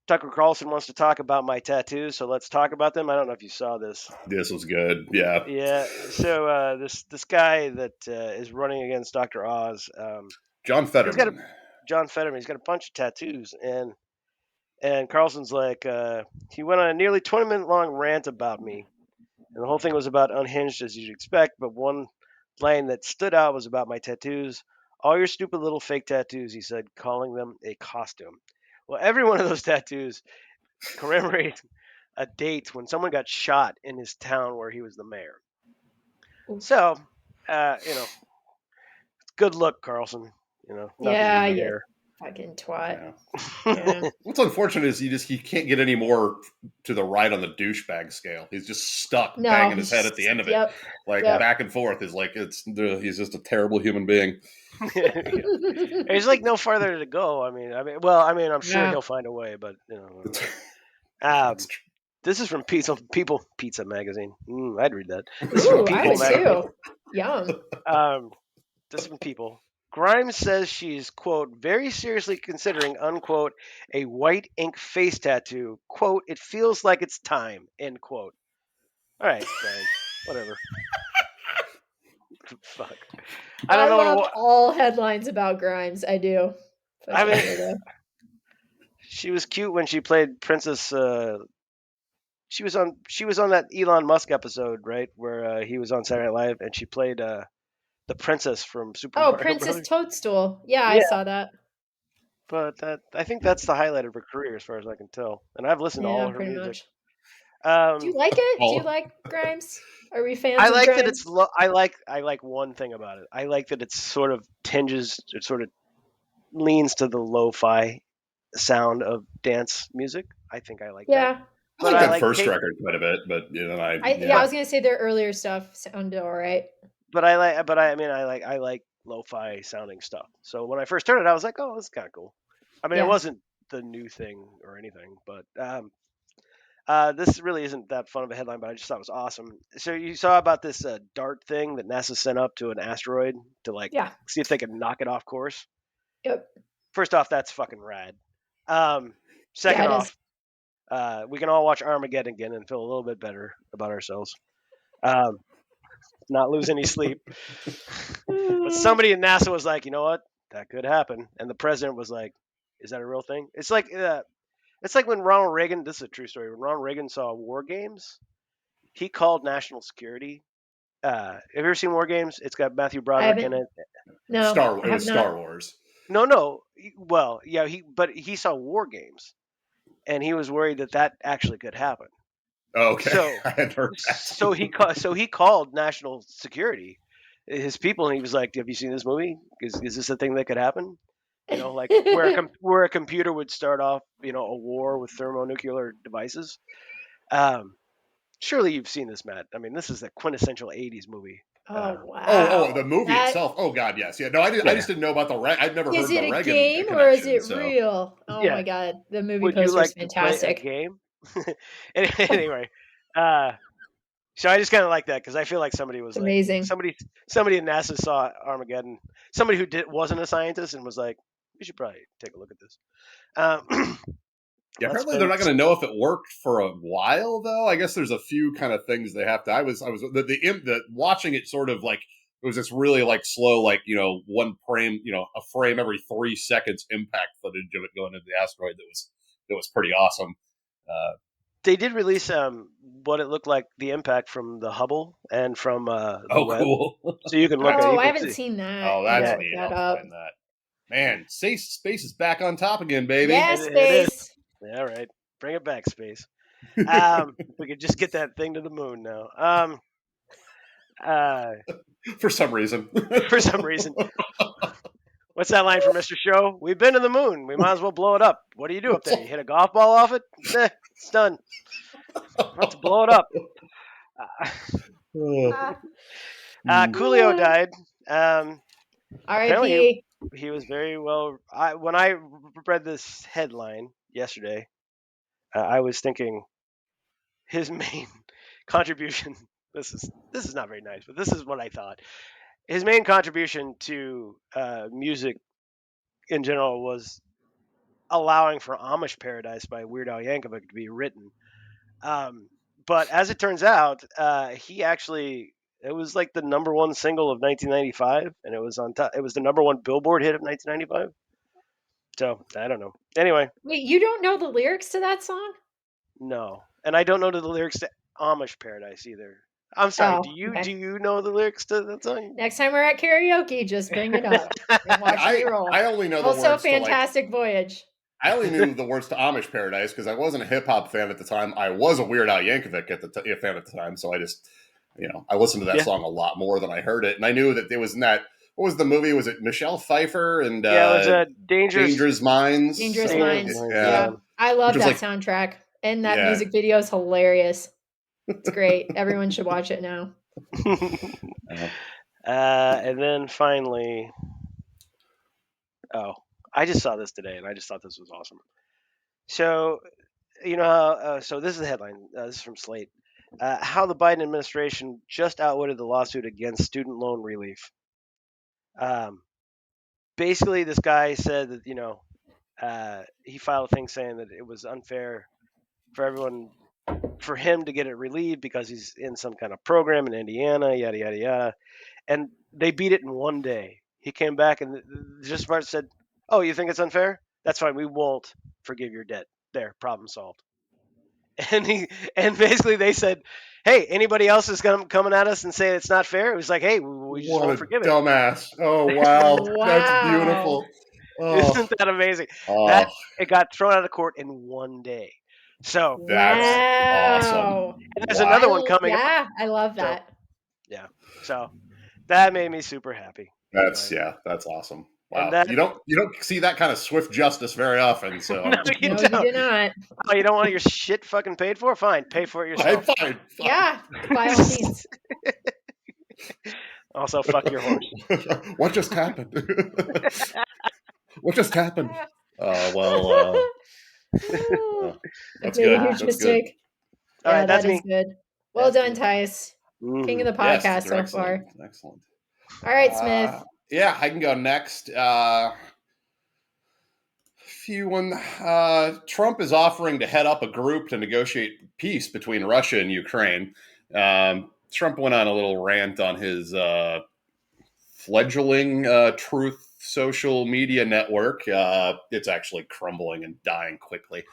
Tucker Carlson wants to talk about my tattoos, so let's talk about them. I don't know if you saw this. This was good. Yeah. Yeah. So this guy that is running against Dr. Oz, John Fetterman. John Fetterman. He's got a bunch of tattoos, and Carlson's like, he went on a nearly 20-minute long rant about me, and the whole thing was about unhinged as you'd expect. But one line that stood out was about my tattoos. All your stupid little fake tattoos, he said, calling them a costume. Well, every one of those tattoos commemorates a date when someone got shot in his town where he was the mayor. So, good look, Carlson. Yeah, yeah. Fucking twat. Yeah. What's unfortunate is he can't get any more to the right on the douchebag scale. He's just stuck banging his head at the end of it, back and forth. Is like he's just a terrible human being. He's like no farther to go. I'm sure he'll find a way, but this is from Pizza Magazine. I'd read that. This is from People I would Magazine. Too. Yum. This is from People. Grimes says she's, quote, very seriously considering, unquote, a white ink face tattoo. Quote, it feels like it's time, end quote. All right, Grimes. Whatever. Fuck. I love all headlines about Grimes. I do. She was cute when she played Princess. She was on that Elon Musk episode, right, where he was on Saturday Night Live, and she played the princess from Super Mario Princess Brothers. Toadstool. Yeah, I saw that. But I think that's the highlight of her career, as far as I can tell. And I've listened to all of her music. Do you like it? Do you like Grimes? Are we fans? I like of that Grimes? it's. I like one thing about it. I like that it's sort of leans to the lo-fi sound of dance music. I think I like that. But I like that first record quite a bit, but I was gonna say their earlier stuff sounded all right. But I like lo-fi sounding stuff. So when I first heard it, I was like, oh, this is kind of cool. It wasn't the new thing or anything, but this really isn't that fun of a headline, but I just thought it was awesome. So you saw about this DART thing that NASA sent up to an asteroid to see if they could knock it off course. Yep. First off, that's fucking rad. Second off, we can all watch Armageddon again and feel a little bit better about ourselves. Not lose any sleep. But somebody in NASA was like, you know what? That could happen. And the president was like, is that a real thing? It's like when Ronald Reagan, this is a true story, when Ronald Reagan saw War Games, he called national security. Have you ever seen War Games? It's got Matthew Broderick in it. No. Star Wars. No. Well, yeah, he saw War Games, and he was worried that actually could happen. Okay, So I had heard that. so he called national security, his people, and he was like, "Have you seen this movie? Is this a thing that could happen? You know, like where a computer would start off, a war with thermonuclear devices." Um, Surely you've seen this, Matt. I mean, this is a quintessential '80s movie. Oh The wow. movie That itself. Oh God, yes, yeah. No, I Yeah, just didn't know about the. I'd never is heard it the a Reagan game or is connection. it So, real? Oh yeah. my god. The movie Would you poster is like to play a fantastic. game? Anyway, uh, so I just kind of like that because I feel like somebody It's was like amazing. somebody in NASA saw Armageddon. Somebody who wasn't a scientist and was like, we should probably take a look at this. yeah, Let's apparently they're spend. not going to know if it worked for a while, though. I guess there's a few kind of things they have to. I was the watching it sort of like it was this really like slow, like one frame, a frame every 3 seconds impact footage of it going into the asteroid. That was pretty awesome. Uh, They did release what it looked like the impact from the Hubble and from the oh, Webb, cool. so you can look at Oh, you I can haven't see. seen that. Oh, I gotta that's Yeah, look neat. that I'll up. find that. Man, space is back on top again, baby. Yeah, it is. space. All right, bring it back, space. We could just get that thing to the moon now. Uh, For some reason. for some reason. What's that line from Mr. Show? We've been to the moon. We might as well blow it up. What do you do up there? You hit a golf ball off it? It's done. Let's blow it up. Ah. Coolio died. Um, Apparently, R.I.P. he was very well. When I read this headline yesterday, I was thinking his main contribution. This is not very nice, but this is what I thought. His main contribution to music in general was allowing for Amish Paradise by Weird Al Yankovic to be written. Um, but as it turns out, he actually it was like the number one single of 1995, and it was on top. It was the number one Billboard hit of 1995. So I don't know. Anyway, Wait, you don't know the lyrics to that song? no, and I don't know the lyrics to Amish Paradise either. I'm sorry. Oh, Do you know the lyrics to that song? next time we're at karaoke, just bring it up and watch me I roll. I only know the Also, words to like Fantastic Voyage. I only knew the words to Amish Paradise because I wasn't a hip hop fan at the time. I was a Weird Al Yankovic fan at the time, so I just I listened to that Yeah, song a lot more than I heard it, and I knew that it was in that. What was the movie? Was it Michelle Pfeiffer and yeah. It was a Dangerous Minds? Dangerous dangerous Minds. minds. Yeah, Yeah. Yeah. I which love was that like soundtrack. And that yeah. music video is hilarious. It's great. Everyone should watch it now. Uh, And then finally, oh, I just saw this today, and I just thought this was awesome. So so this is the headline. This is from Slate. How the Biden administration just outwitted the lawsuit against student loan relief. Um, Basically, this guy said that he filed a thing saying that it was unfair for everyone for him to get it relieved because he's in some kind of program in Indiana, yada yada yada, and they beat it in one day. He came back and the just part said, "Oh, you think it's unfair? That's fine. We won't forgive your debt. There, problem solved." And basically they said, "Hey, anybody else is coming at us and saying it's not fair?" It was like, "Hey, we just what won't a forgive it." dumbass! Oh wow, that's Wow. beautiful. Oh, Isn't that amazing? oh, That it got thrown out of court in one day. So that's awesome. Wow. there's another Wow, one coming up. I love So that. yeah, so that made me super happy. that's that's awesome. And Wow, that you don't see that kind of swift justice very often. So no, I'm you No, you don't. did not. Oh, you don't want your shit fucking paid for? Fine, pay for it fine, yourself. fine. Yeah, by all means. Also, fuck your horse. What just happened? What just happened? Well, Ooh, I've that's made a good. huge That's good. mistake. All Yeah, right, that's that is me. good. Well That's done, me. Tice. King of the Yes, podcast you're so excellent. far. Excellent. All right, Smith. Yeah, I can go next. Few one. Trump is offering to head up a group to negotiate peace between Russia and Ukraine. Trump went on a little rant on his fledgling Truth social media network. It's actually crumbling and dying quickly,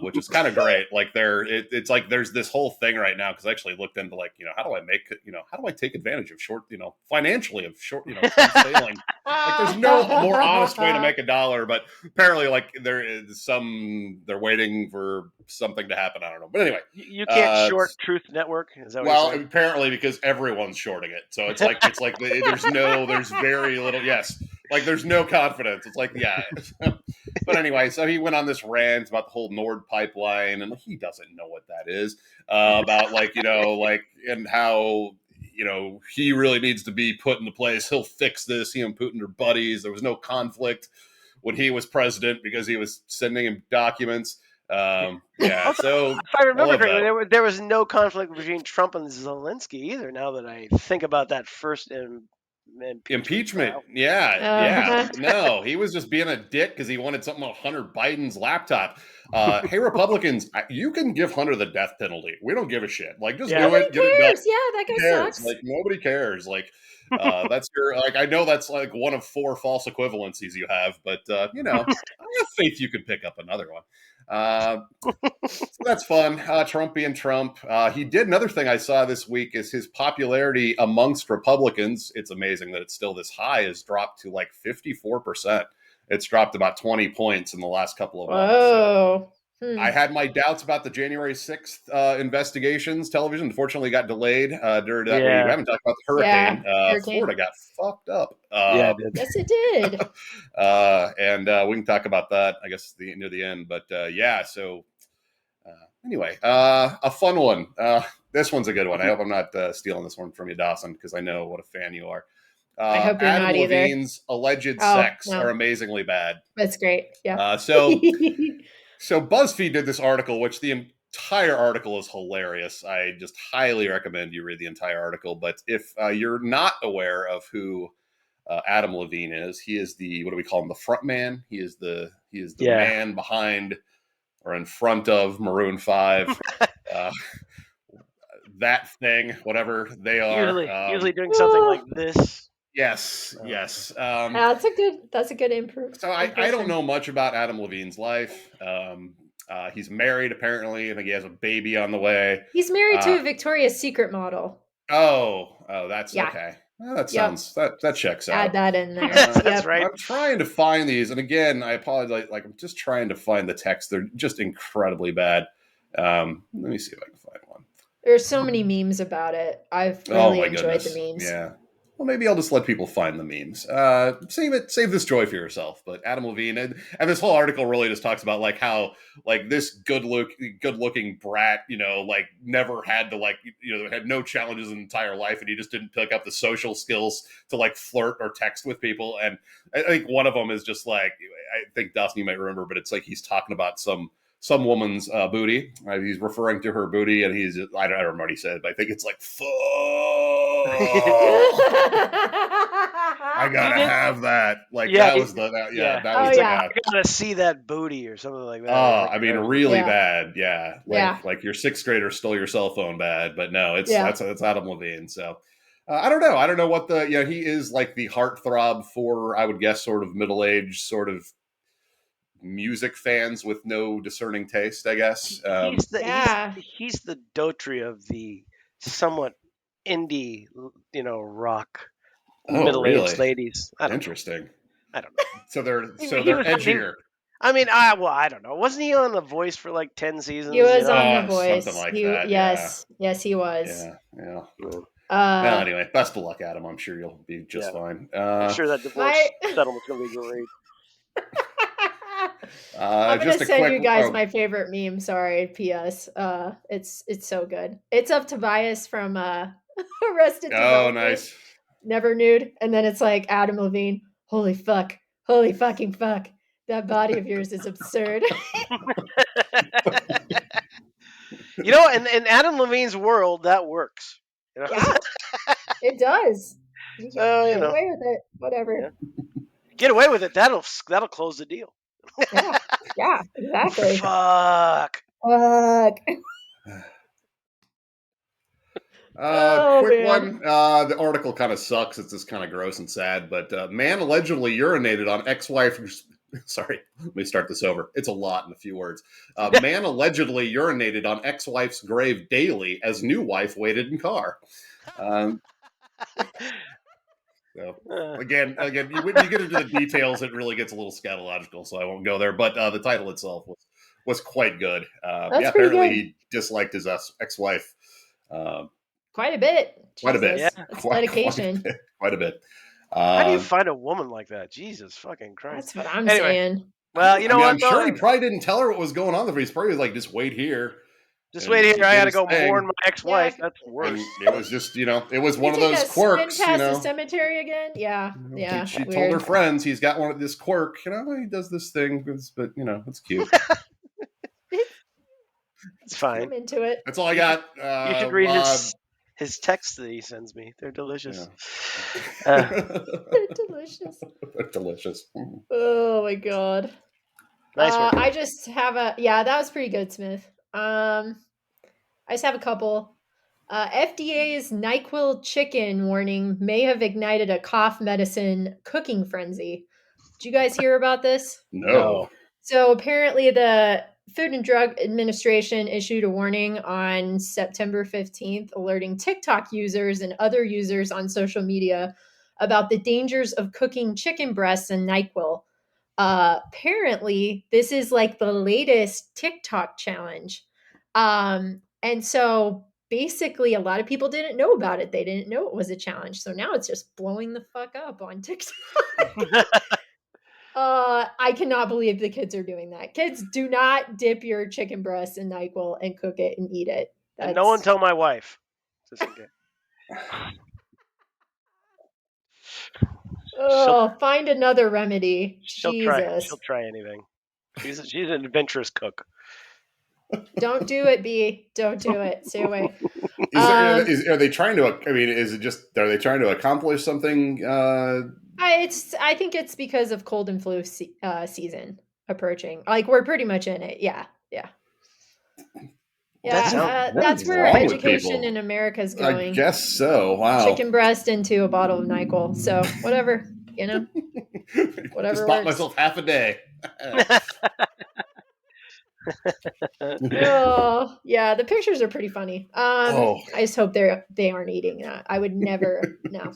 which is kind of great. Like it's like there's this whole thing right now because I actually looked into like how do I take advantage of short financially of short short sailing. Like there's no more honest way to make a dollar, but apparently like they're waiting for something to happen. I don't know, but anyway, You can't short Truth Network. Is that what you're well, saying? apparently because everyone's shorting it, so it's like there's very little. Yes, like there's no confidence. It's like yeah. But anyway, so he went on this rant about the whole Nord pipeline, and he doesn't know what that is about, and how he really needs to be put into place. He'll fix this. He and Putin are buddies. There was no conflict when he was president because he was sending him documents. Yeah, Also, so if I remember correctly, that. there was no conflict between Trump and Zelensky either. Now that I think about that first impeachment trial. Yeah. No, he was just being a dick because he wanted something on Hunter Biden's laptop. Hey, Republicans, you can give Hunter the death penalty. We don't give a shit. Like, just do it. Get it done. Yeah, that guy sucks. Like, nobody cares. Like, that's your like. I know that's like one of 4 false equivalencies you have, but I have faith you can pick up another one. So that's fun. Trump being Trump. He did another thing I saw this week is his popularity amongst Republicans. It's amazing that it's still this high. Has dropped to like 54%. It's dropped about 20 points in the last couple of months. Oh. I had my doubts about the January 6th investigations. Television unfortunately got delayed during that. We haven't talked about the hurricane. Hurricane. Florida got fucked up. It did. Yes, it did. And we can talk about that, I guess, near the end. But so anyway, a fun one. This one's a good one. I hope I'm not stealing this one from you, Dawson, because I know what a fan you are. I hope you're Adam not either. Levine's alleged sex are amazingly bad. That's great. Yeah. So BuzzFeed did this article, which the entire article is hilarious. I just highly recommend you read the entire article. But if you're not aware of who Adam Levine is, he is what do we call him? The front man. He is the man behind or in front of Maroon 5. That thing, whatever they are. Usually doing something like this. Yes. That's a good improve. So I don't know much about Adam Levine's life. He's married, apparently. I think he has a baby on the way. He's married to a Victoria's Secret model. Oh, that's okay. Well, that sounds that checks out. Add that in there. That's right. I'm trying to find these, and again, I apologize. Like I'm just trying to find the text. They're just incredibly bad. Let me see if I can find one. There's so many memes about it. I've really enjoyed the memes. Yeah. Well, maybe I'll just let people find the memes. Save this joy for yourself. But Adam Levine and this whole article really just talks about like how like this good looking brat, like never had to had no challenges in his entire life, and he just didn't pick up the social skills to like flirt or text with people. And I think one of them is just like, I think Dawson, you might remember, but it's like he's talking about some woman's booty. He's referring to her booty, and I don't remember what he said, but I think it's like, fuck. I gotta have that. Like that was that was I gotta see that booty or something like that. Oh, I mean, really bad. Yeah. Like your 6th grader stole your cell phone bad, but no, that's Adam Levine. So I don't know. I don't know what he is like the heartthrob for, I would guess, sort of middle-aged sort of music fans with no discerning taste, I guess. He's the Daughtry of the somewhat indie, rock middle-aged ladies. Interesting. I don't know. So they're edgier. I mean, I don't know. Wasn't he on The Voice for like 10 seasons? He was on The Voice. Something like that. Yes, he was. Yeah. Well, anyway, best of luck, Adam. I'm sure you'll be just fine. I'm sure that divorce settlement's going to be great. I'm gonna send you guys my favorite meme. Sorry, P.S. It's so good. It's of Tobias from Arrested Development. Oh, nice. Never nude, and then it's like Adam Levine. Holy fucking fuck! That body of yours is absurd. In Adam Levine's world, that works. Yeah, it does. You can get away with it. Whatever. Yeah. Get away with it. That'll close the deal. Yeah, exactly. Fuck. Oh Quick man. one. The article kind of sucks. It's just kind of gross and sad. But man allegedly urinated on ex-wife. Sorry, let me start this over. It's a lot in a few words. Man allegedly urinated on ex-wife's grave daily as new wife waited in car. Um, so Uh, again, when you get into the details, it really gets a little scatological. So I won't go there. But the title itself was quite good. Yeah, That's pretty apparently good. he disliked his ex-wife. Um, Quite a bit. Quite a bit. yeah. Jesus. That's Quite a dedication. bit. Quite a bit. How do you Uh, find a woman like that? Jesus fucking Christ. That's what I'm Anyway, saying. well, you I know mean, what I'm sure he though? probably didn't tell her what was going on. He's probably like, just wait here, Just wait and here. he I did got to his go mourn thing. my Yeah. ex-wife. That's And worse. it was just, it was You one of take those a spin quirks. past the cemetery again? Yeah. Yeah. She told her Weird. friends he's got one of this quirk. He does this thing, but it's cute. It's fine. I'm into it. That's all I You should, got. you should read his texts that he sends me. They're delicious. Uh, They're delicious. They're delicious. Oh my god. nice work. I just have that was pretty good, Smith. I just have a couple. FDA's NyQuil chicken warning may have ignited a cough medicine cooking frenzy. Did you guys hear about this? No. No. So apparently, the Food and Drug Administration issued a warning on September 15th, alerting TikTok users and other users on social media about the dangers of cooking chicken breasts and NyQuil. Apparently, this is like the latest TikTok challenge. And so basically, a lot of people didn't know about it. They didn't know it was a challenge. So now it's just blowing the fuck up on TikTok. I cannot believe the kids are doing that. Kids, do not dip your chicken breast in NyQuil and cook it and eat it. And no one That's tell my wife. Just in case. She'll find another remedy. she'll try. Jesus. She'll try anything. She's an adventurous cook. Don't do it, B. Don't do it. Stay away. Are they trying to? I mean, is it just? Are they trying to accomplish something? I think it's because of cold and flu season approaching. Like we're pretty much in it. Yeah. Yeah. That sounds Yeah, What that's is where wrong with education people? in America is I going. guess so. Wow. Chicken breast into a bottle of NyQuil. So whatever, whatever Just bought works. myself half a day. Oh, yeah, the pictures are pretty funny. Oh, I just hope they aren't eating that. I would never. No.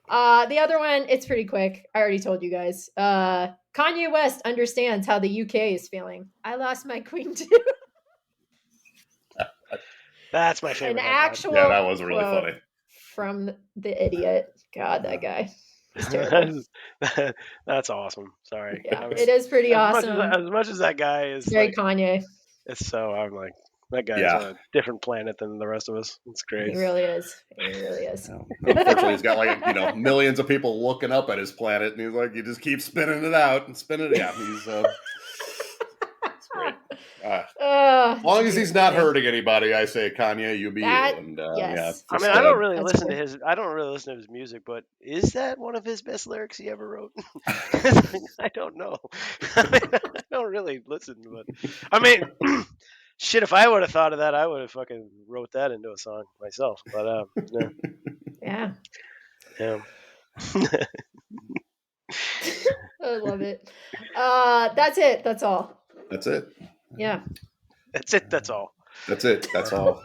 The other one, it's pretty quick. I already told you guys. Kanye West understands how the UK is feeling. I lost my queen too. That's my An favorite headline. actual yeah, that was really quote funny. from the idiot. God, that guy. He's terrible. That's awesome. Sorry. Yeah, it is pretty awesome. As much as that guy It's is very like, Kanye. it's so I'm like that guy is Yeah. on a different planet than the rest of us. It's great. He really is. He really is. Unfortunately, he's got millions of people looking up at his planet, and he's like, he just keeps spinning it out and spinning it. Yeah, he's it's great. As long as he's not hurting anybody, I say Kanye, you be you. And yes. I mean, I don't really listen to his music, but is that one of his best lyrics he ever wrote? I don't know. I don't really listen, but I mean, shit. If I would have thought of that, I would have fucking wrote that into a song myself. But Yeah. yeah. I love it. That's it. That's all. That's it. Yeah. That's it. That's all. That's it. That's all.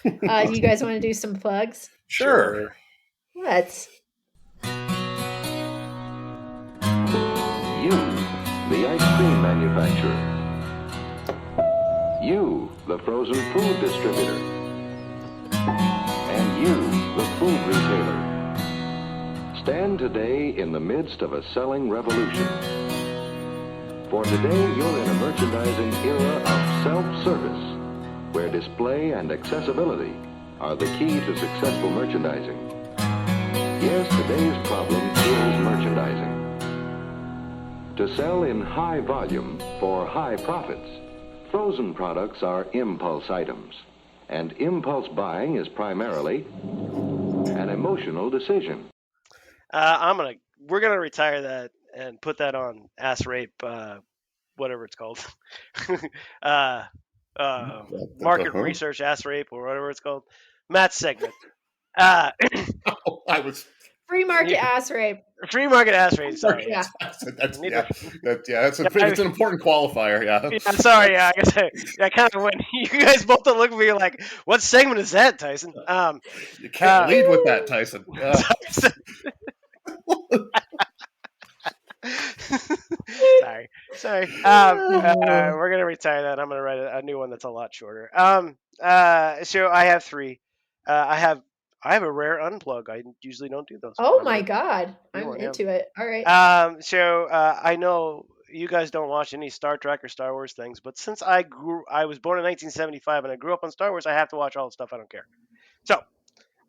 You guys want to do some plugs? Sure. Let's. You, the ice cream manufacturer. You, the frozen food distributor. And you, the food retailer. Stand today in the midst of a selling revolution. For today, you're in a merchandising era of self-service, where display and accessibility are the key to successful merchandising. Yes, today's problem is merchandising. To sell in high volume for high profits, frozen products are impulse items, and impulse buying is primarily an emotional decision. We're gonna retire that and put that on ass rape, whatever it's called, market research ass rape or whatever it's called. Matt's segment. Uh, I was Free market ass rape. free market ass rate. Sorry, Yeah. that's need yeah, to. that's Yeah, it's an important qualifier. Yeah, yeah, sorry. Yeah, I guess I kind of went. You guys both don't look at me like, what segment is that, Tyson? You can't Uh, lead with that, Tyson. sorry. Oh. We're gonna retire that. I'm gonna write a new one that's a lot shorter. So I have three. I have a rare unplug. I usually don't do those, but Oh I'm my gonna God. do I'm one. Yeah. into it. All right. I know you guys don't watch any Star Trek or Star Wars things, but since I was born in 1975 and I grew up on Star Wars, I have to watch all the stuff I don't care. So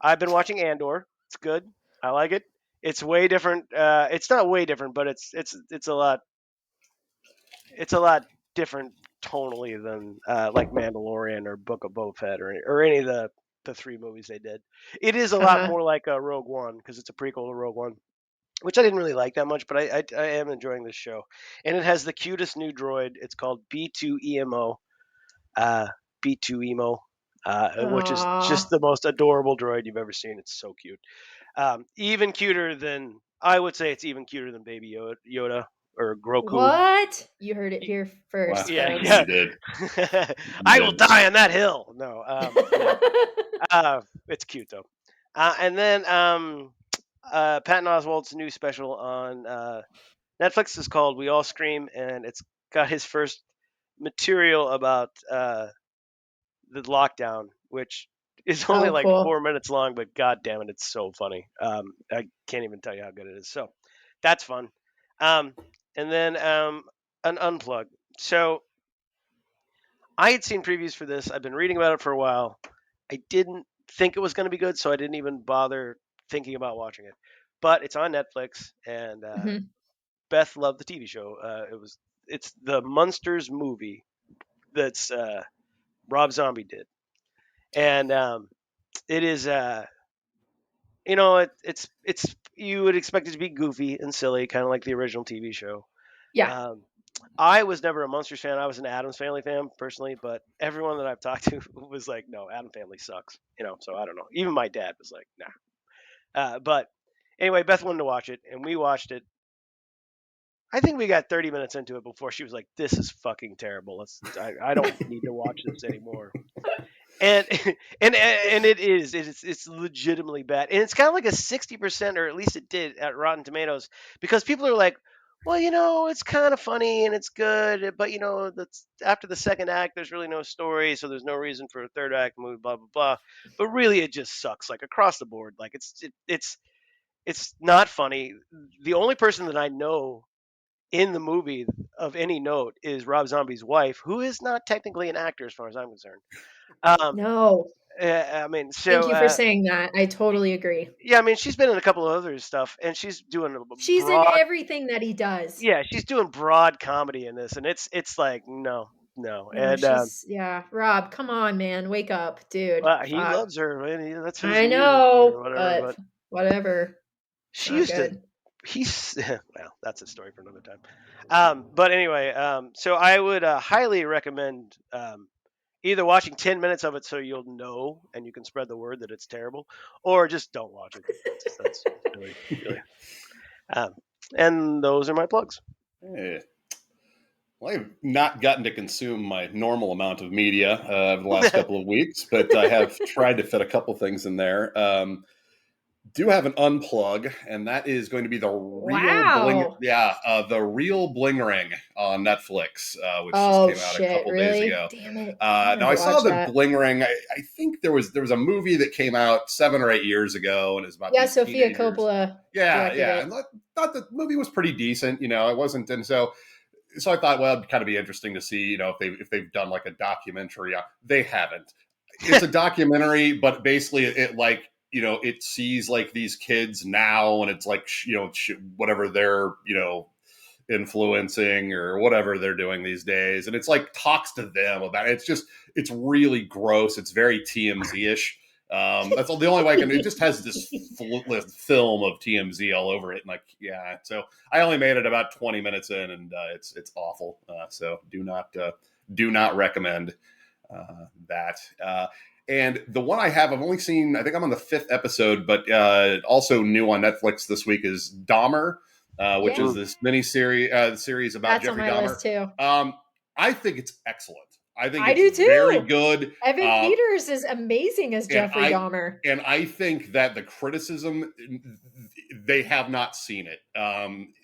I've been watching Andor. It's good. I like it. It's way different. It's not way different, but it's a lot different tonally than like Mandalorian or Book of Boba Fett or any of the three movies they did. It is a lot Uh-huh. more like Rogue One because it's a prequel to Rogue One, which I didn't really like that much, but I am enjoying this show, and it has the cutest new droid. It's called B2EMO, uh, B2EMO, which is just Aw. the most adorable droid you've ever seen. It's so cute. Even cuter than I would say it's even cuter than Baby Yoda or Grogu. What? You heard it here Wow, first, Yeah, folks. yeah. you did. You I will did. die on that hill. No, yeah. It's cute though. And then Patton Oswalt's new special on Netflix is called "We All Scream," and it's got his first material about the lockdown, which is only Oh, like cool. 4 minutes long, but god damn it, it's so funny. I can't even tell you how good it is. So that's fun. Um, and then an unplug. So I had seen previews for this. I've been reading about it for a while. I didn't think it was going to be good, so I didn't even bother thinking about watching it. But it's on Netflix, and Mhm. Beth loved the TV show. It's the Munsters movie that's Rob Zombie did, and it is it's you would expect it to be goofy and silly, kind of like the original TV show. Yeah. Um, I was never a Monsters fan. I was an Adams Family fan personally, but everyone that I've talked to was like, "No, Adam Family sucks." So I don't know. Even my dad was like, "Nah." But anyway, Beth wanted to watch it, and we watched it. I think we got 30 minutes into it before she was like, "This is fucking terrible. I don't need to watch this anymore." And and it's legitimately bad, and it's kind of like a 60%, or at least it did at Rotten Tomatoes, because people are like, well, it's kind of funny and it's good, but that's after the second act there's really no story, so there's no reason for a third act movie, blah blah blah. But really it just sucks, like across the board. Like it's not funny. The only person that I know in the movie of any note is Rob Zombie's wife, who is not technically an actor as far as I'm concerned. um No. I mean, Thank so you for saying that. I totally agree. yeah, I mean, she's been in a couple of other stuff, and she's doing a She's in broad, everything that he does. yeah, she's doing broad comedy in this, and it's like no, no, No, and she's yeah. Rob, come on, man. Wake up, dude. well, he Fuck. loves her, man. That's his I music or know, whatever, but but whatever. It's she not used to. good. He's well, that's a story for another time. But anyway, so I would highly recommend either watching 10 minutes of it so you'll know and you can spread the word that it's terrible, or just don't watch it. That's really really. Um, and those are my plugs. Eh. Well, I've not gotten to consume my normal amount of media over the last couple of weeks, but I have tried to fit a couple things in there. Do have an unplug, and that is going to be Wow. the real bling ring on Netflix, which just Oh came out a shit, couple days really? ago. Damn it. I wanted Now to I saw watch the that. bling ring. I think there was a movie that came out 7 or 8 years ago, and it's about Yeah, these Sophia teenagers. Coppola Yeah, directed yeah, it. and I thought the movie was pretty decent. It wasn't, and so I thought, well, it'd kind of be interesting to see, if they've done like a documentary. They haven't. It's a documentary, but basically, it sees like these kids now, and it's like whatever they're influencing or whatever they're doing these days, and it's like talks to them about it. It's really gross. It's very TMZ ish. That's the only way I can. It just has this film of TMZ all over it, and yeah. So I only made it about 20 minutes in, and it's awful. So do not recommend that. And the one I have, I've only seen, I think I'm on the 5th episode, but also new on Netflix this week is Dahmer, which is Yeah. this mini series, series about That's on Jeffrey my Dahmer. list too. I think it's excellent. I think I it's do very too. good. Evan Peters is amazing as and Jeffrey Dahmer. I think that the criticism, they have not seen it.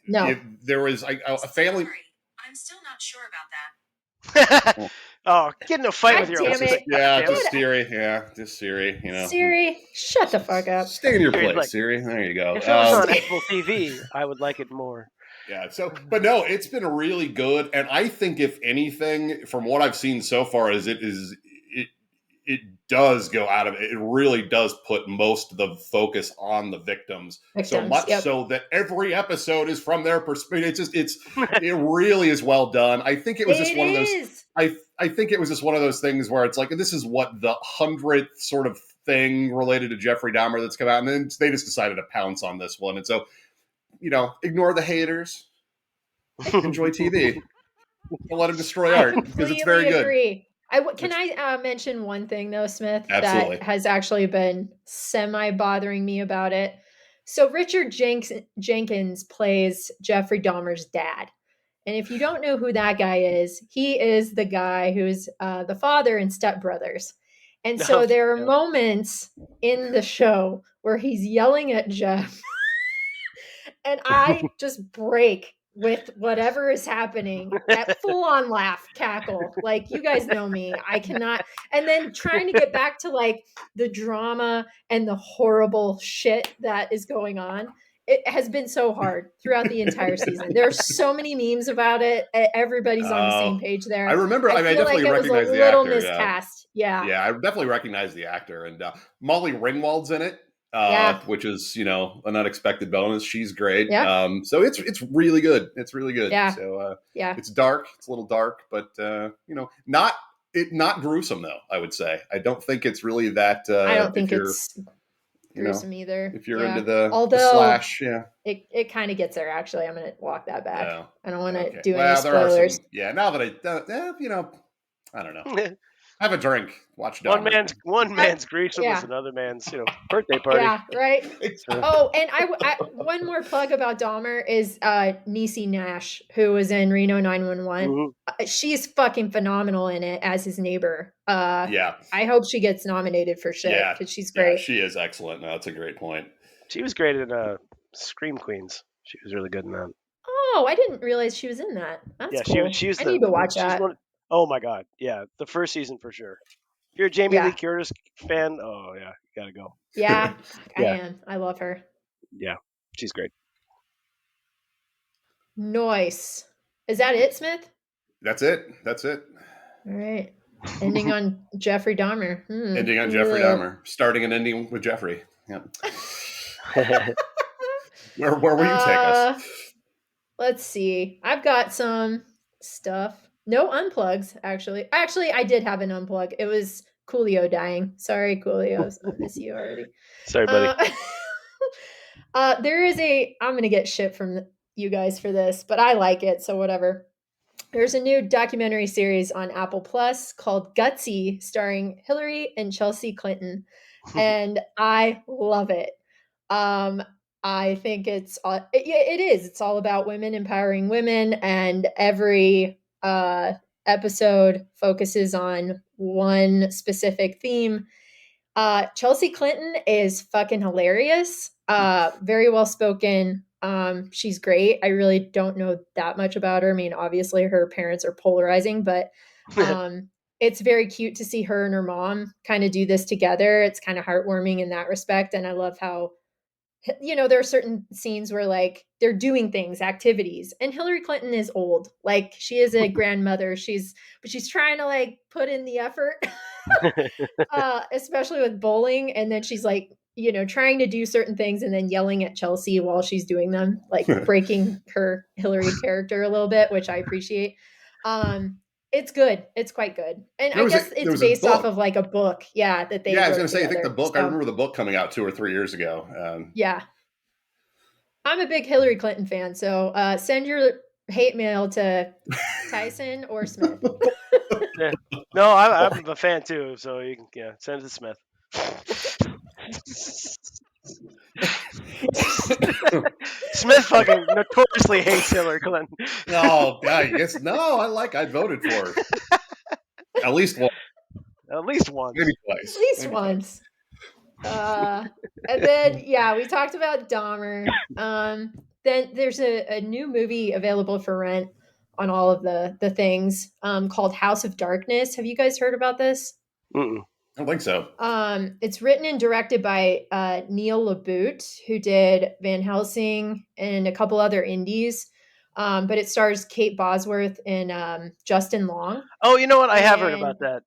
No. There was a family. Sorry, I'm still not sure about that. Oh, get in a fight God with your damn Alexa. it. Yeah, Damn just it. Siri. Yeah, just Siri. You know, Siri, shut the fuck up. stay in your Siri's place, like, Siri. There you go. If it was on Apple TV, I would like it more. Yeah. So, but no, it's been really good, and I think if anything, from what I've seen so far, it does go out of it. It really does put most of the focus on the victims, so much so that every episode is from their perspective. It really is well done. I think it was just one of those. I think it was just one of those things where it's like, this is what the 100th sort of thing related to Jeffrey Dahmer that's come out, and then they just decided to pounce on this one. And so, ignore the haters, enjoy TV, don't let them destroy art because it's very agree. Can I mention one thing though, Smith, Absolutely. that has actually been semi bothering me about it? So Richard Jenkins plays Jeffrey Dahmer's dad. And if you don't know who that guy is, he is the guy who's the father in Step Brothers. And so there are moments in the show where he's yelling at Jeff and I just break with whatever is happening at full on laugh, cackle. Like, you guys know me. I cannot. And then trying to get back to like the drama and the horrible shit that is going on. It has been so hard throughout the entire season. There are so many memes about it. Everybody's on the same page there. I remember. I feel definitely like it was recognize a the little actor. miscast. Yeah. I definitely recognize the actor, and Molly Ringwald's in it. Which is, an unexpected bonus. She's great. Yeah. So it's really good. It's really good. Yeah. So it's dark. It's a little dark, but not gruesome though. I would say. I don't think it's really that. I don't think it's gruesome either. If you're into the slash, it kind of gets there. Actually, I'm going to walk that back. Yeah. I don't want to do any spoilers. Now that I don't know. Have a drink. Watch Dahmer. One man's gruesome is another man's birthday party. Yeah, right. Oh, and I one more plug about Dahmer is Niecy Nash, who was in Reno 911. Mm-hmm. She's fucking phenomenal in it as his neighbor. I hope she gets nominated for shit because she's great. Yeah, she is excellent. No, that's a great point. She was great in Scream Queens. She was really good in that. Oh, I didn't realize she was in that. That's cool. I need to watch that. Oh my god, yeah, the first season for sure. If you're a Jamie Lee Curtis fan, oh yeah, you gotta go. Yeah, I am. I love her. Yeah, she's great. Nice. Is that it, Smith? That's it. All right. Ending on Jeffrey Dahmer. Ending on Jeffrey Dahmer. Starting and ending with Jeffrey. Yep. Where will you take us? Let's see. I've got some stuff. No unplugs, actually. Actually, I did have an unplug. It was Coolio dying. Sorry, Coolio. I miss you already. Sorry, buddy. There is I'm going to get shit from you guys for this, but I like it, so whatever. There's a new documentary series on Apple Plus called Gutsy, starring Hillary and Chelsea Clinton, and I love it. I think it is. It's all about women empowering women, and every episode focuses on one specific theme. Chelsea Clinton is fucking hilarious. Very well spoken. She's great. I really don't know that much about her. I mean, obviously her parents are polarizing, but it's very cute to see her and her mom kind of do this together. It's kind of heartwarming in that respect. And I love how, there are certain scenes where like they're doing things, activities, and Hillary Clinton is old. Like, she is a grandmother. But she's trying to like put in the effort, especially with bowling. And then she's like, trying to do certain things and then yelling at Chelsea while she's doing them, like breaking her Hillary character a little bit, which I appreciate. It's good. It's quite good. And I guess it's based off of like a book. Yeah. That they, I was going to say, together. I think the book, I remember the book coming out 2 or 3 years ago. Yeah. I'm a big Hillary Clinton fan. So send your hate mail to Tyson or Smith. Yeah. No, I'm a fan too. So you can send it to Smith. Smith fucking notoriously hates Hillary Clinton. Oh, I guess no. I voted for her at least once, At least once. maybe At twice. least Maybe once. And then we talked about Dahmer. Then there's a new movie available for rent on all of the things called House of Darkness. Have you guys heard about this? Mm-mm. I don't think so. It's written and directed by Neil LaBute, who did Van Helsing and a couple other indies. But it stars Kate Bosworth and Justin Long. Oh, you know what? I have heard And about that.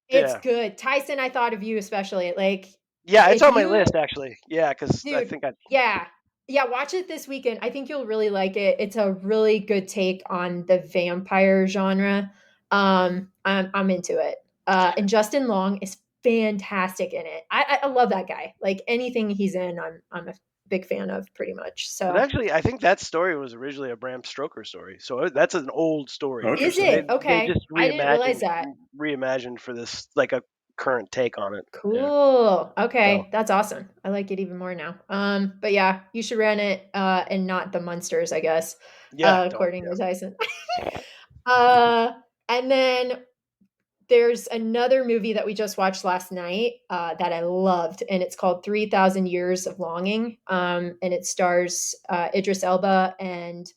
it's Yeah. good. Tyson, I thought of you especially. Like, Yeah, it's if on my you, list actually. Yeah, because I dude, think I. yeah. Yeah, watch it this weekend. I think you'll really like it. It's a really good take on the vampire genre. I'm into it. And Justin Long is fantastic in it. I love that guy. Like anything he's in, I'm a big fan of pretty much. But So actually, I think that story was originally a Bram Stoker story. So that's an old story. Oh, is They interesting. it they okay? just I didn't realize reimagined that. reimagined for this like a current take on it. Yeah. Cool. So Okay, that's awesome. I like it even more now. But yeah, you should rent it and not the Munsters, I guess, yeah, don't. according to Tyson. uh and then there's another movie that we just watched last night that I loved, and it's called 3,000 Years of Longing. And it stars Idris Elba and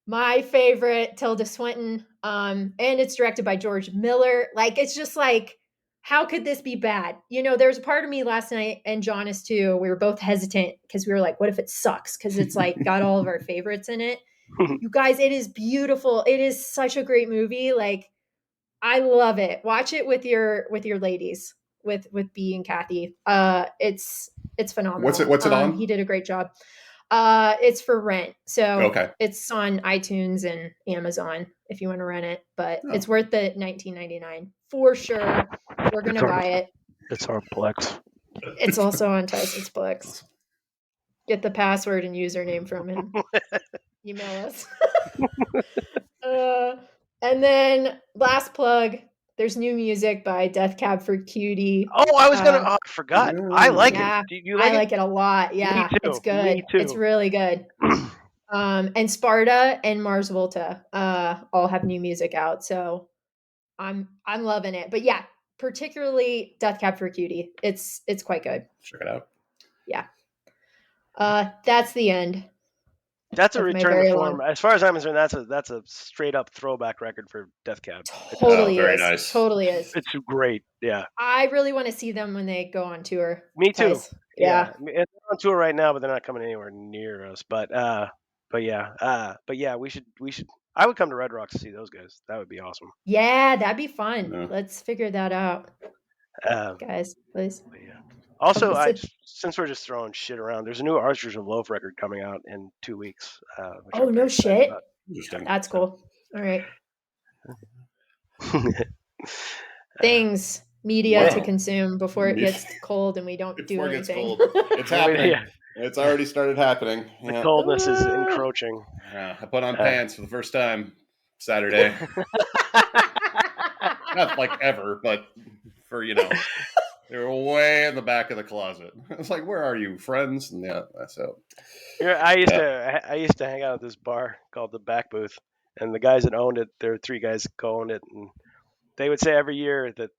my favorite, Tilda Swinton. And it's directed by George Miller. Like, it's just like, how could this be bad? You know, there's a part of me last night, and John is too. We were both hesitant because we were like, what if it sucks? Because it's like got all of our favorites in it. You guys, it is beautiful. It is such a great movie. Like, I love it. Watch it with your ladies, with B and Kathy. It's phenomenal. What's it on? He did a great job. It's for rent, so Okay. it's on iTunes and Amazon if you want to rent it. But Oh. it's worth the $19.99 for sure. We're gonna buy it. It's our Plex. It's also on Tyson's Plex. Get the password and username from him. Email us. And then last plug, there's new music by Death Cab for Cutie. Oh, I was gonna. Oh, I forgot. I like Yeah, it. Do you I like it? like it a lot. Yeah, Me too. it's good. Me too. It's really good. And Sparta and Mars Volta all have new music out, so I'm loving it. But yeah, particularly Death Cab for Cutie. It's quite good. Check it out. Yeah. That's the end. That's a of my return to very form. long- As far as I'm concerned, that's a straight up throwback record for Death Cab. Totally very is. nice. Totally is. It's great. Yeah. I really want to see them when they go on tour. Me too. Tice. Yeah. I mean, they're on tour right now, but they're not coming anywhere near us. But yeah, we should. I would come to Red Rocks to see those guys. That would be awesome. Yeah, that'd be fun. Yeah. Let's figure that out, Um, guys. Please. but yeah. Also, Come visit. since we're just throwing shit around, there's a new Archers of Loaf record coming out in 2 weeks. Which Oh, I'm no very excited shit. about. Interesting. That's cool. All right. Things, media to Wow. consume before it gets cold and we don't do Before it gets anything. cold. It's happening. Yeah. It's already started happening. The Yeah. coldness is encroaching. Yeah, I put on pants for the first time Saturday. Not like ever, but for they were way in the back of the closet. I was like, "Where are you, friends?" And yeah, so Yeah, I used to hang out at this bar called the Back Booth, and the guys that owned it, there were 3 guys that owned it, and they would say every year that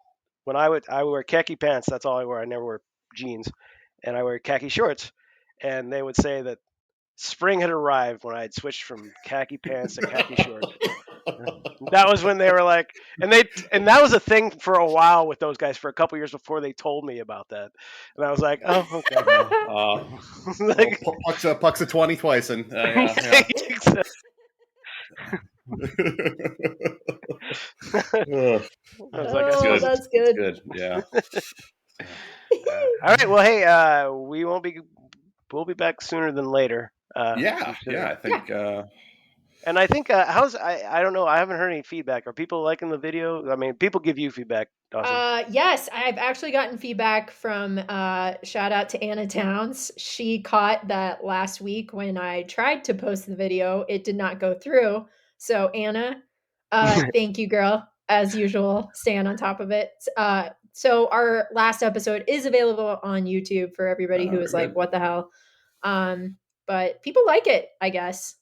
when I wear khaki pants, that's all I wear. I never wear jeans, and I wear khaki shorts, and they would say that spring had arrived when I had switched from khaki pants to khaki shorts. That was when they were like, and that was a thing for a while with those guys for a couple years before they told me about that, and I was like, oh, okay. Like, Puck's a 20 twice, and yeah. I was like, Oh, good. that's good. Good, yeah. all right, well, hey, we'll be back sooner than later. Yeah, I think. And I think I don't know, I haven't heard any feedback. Are people liking the video? I mean, people give you feedback, Dawson. Yes, I've actually gotten feedback from shout out to Anna Towns. She caught that last week when I tried to post the video. It did not go through. So Anna, thank you, girl. as usual, staying on top of it. So our last episode is available on YouTube for everybody who is like, Good. "What the hell?" But people like it, I guess.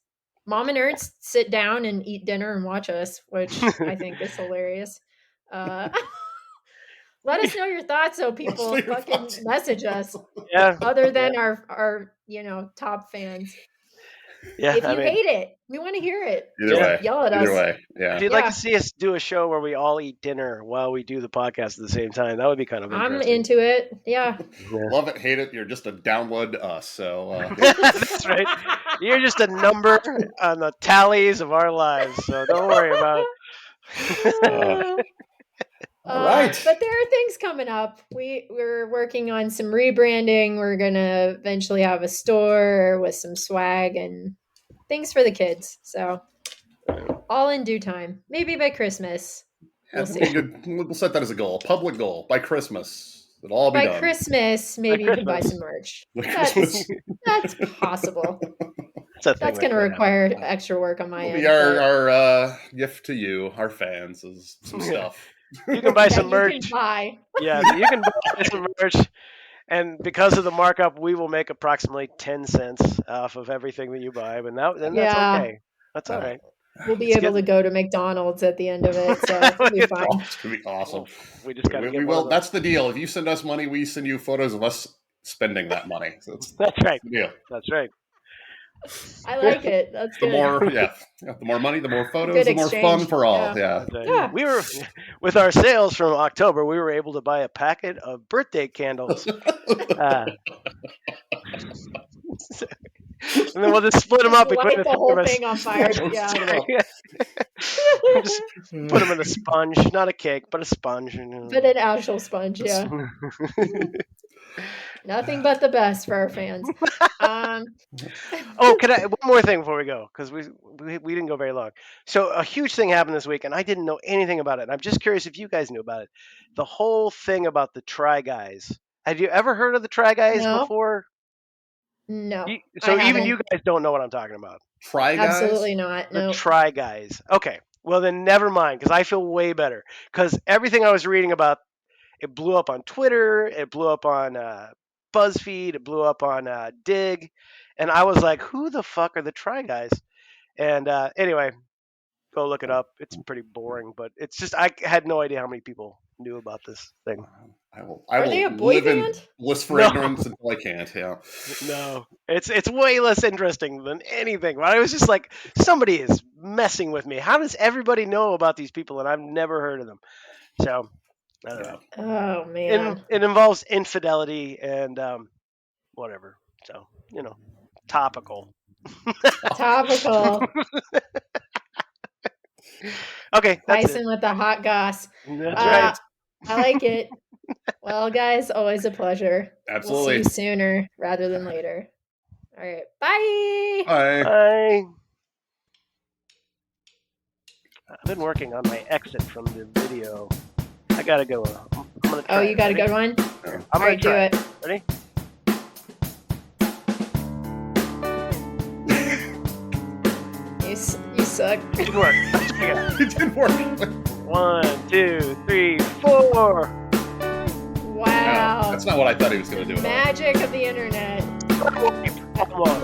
Mom and nerds sit down and eat dinner and watch us, which I think is hilarious. Uh, let us know your thoughts, so Let's people see your fucking thoughts. message us. Yeah. Other than our top fans. Yeah. If I you mean, hate it, we want to hear it. Either Just way. yell at us. Either way. Yeah. if you'd like Yeah. to see us do a show where we all eat dinner while we do the podcast at the same time, that would be kind of I'm interesting. into it. Yeah. Yeah. Love it, hate it. You're just a download to us. So That's right. You're just a number on the tallies of our lives, so don't worry about it. all right. But there are things coming up. We're working on some rebranding. We're gonna eventually have a store with some swag and things for the kids. So all in due time. Maybe by Christmas. We'll That'd be see. good. We'll set that as a goal, a public goal. By Christmas, it'll all be By done. Christmas, maybe you can buy Christmas. some merch. By That's Christmas. that's possible. It's a thing That's gonna could require extra work on my It'll end. be but- our gift to you, our fans, is some Yeah. stuff. happen. You can buy that some you merch. can buy. Yeah, you can buy some merch, and because of the markup, we will make approximately 10 cents off of everything that you buy. But then that's Yeah. okay. That's all right. We'll be It's able good. to go to McDonald's at the end of it, so it'll be fine. Oh, it's gonna be awesome. We just got to We get one will. of those. That's the deal. If you send us money, we send you photos of us spending that money. So That's right. the deal. That's right. I like it. That's The good. more, the more money, the more photos, Good the more exchange. fun for all. Yeah. Yeah. That's right. Yeah. We were with our sales from October. We were able to buy a packet of birthday candles. And then we'll just split them up Just between light the the whole three of us. thing on fire. Yeah. Split 'em up. Just put them in a sponge, not a cake, but a sponge. But an actual sponge, yeah. Nothing but the best for our fans. Oh, one more thing before we go, because we didn't go very long. So a huge thing happened this week, and I didn't know anything about it. And I'm just curious if you guys knew about it. The whole thing about the Try Guys. Have you ever heard of the Try Guys No. before? No. So I even haven't. you guys don't know what I'm talking about. Try guys. Absolutely not. The No. Try Guys. Okay. Well, then never mind, because I feel way better. Because everything I was reading about, it blew up on Twitter, it blew up on BuzzFeed, it blew up on Dig, and I was like, who the fuck are the Try Guys? And anyway, go look it up. It's pretty boring, but it's just I had no idea how many people knew about this thing. I will Are they a boy live in band? bliss for No. ignorance until I can't. Yeah. No, it's way less interesting than anything. But I was just like, somebody is messing with me. How does everybody know about these people and I've never heard of them? So I don't know. Oh man. It involves infidelity and whatever. So topical. Topical. Okay, that's Tyson with the hot goss. it. That's Uh, right. I like it. Well, guys, always a pleasure. We'll see Absolutely. you sooner rather than later. All right. Bye. Bye. Bye. I've been working on my exit from the video. I gotta go. I'm gonna try Oh, you got a Ready? good one? I'm All gonna right, do try it. Ready? You suck. Didn't work. Let's try again. It didn't work. 1, 2, 3, 4. Wow. That's not what I thought he was going to do at all. Magic of the internet. Come on.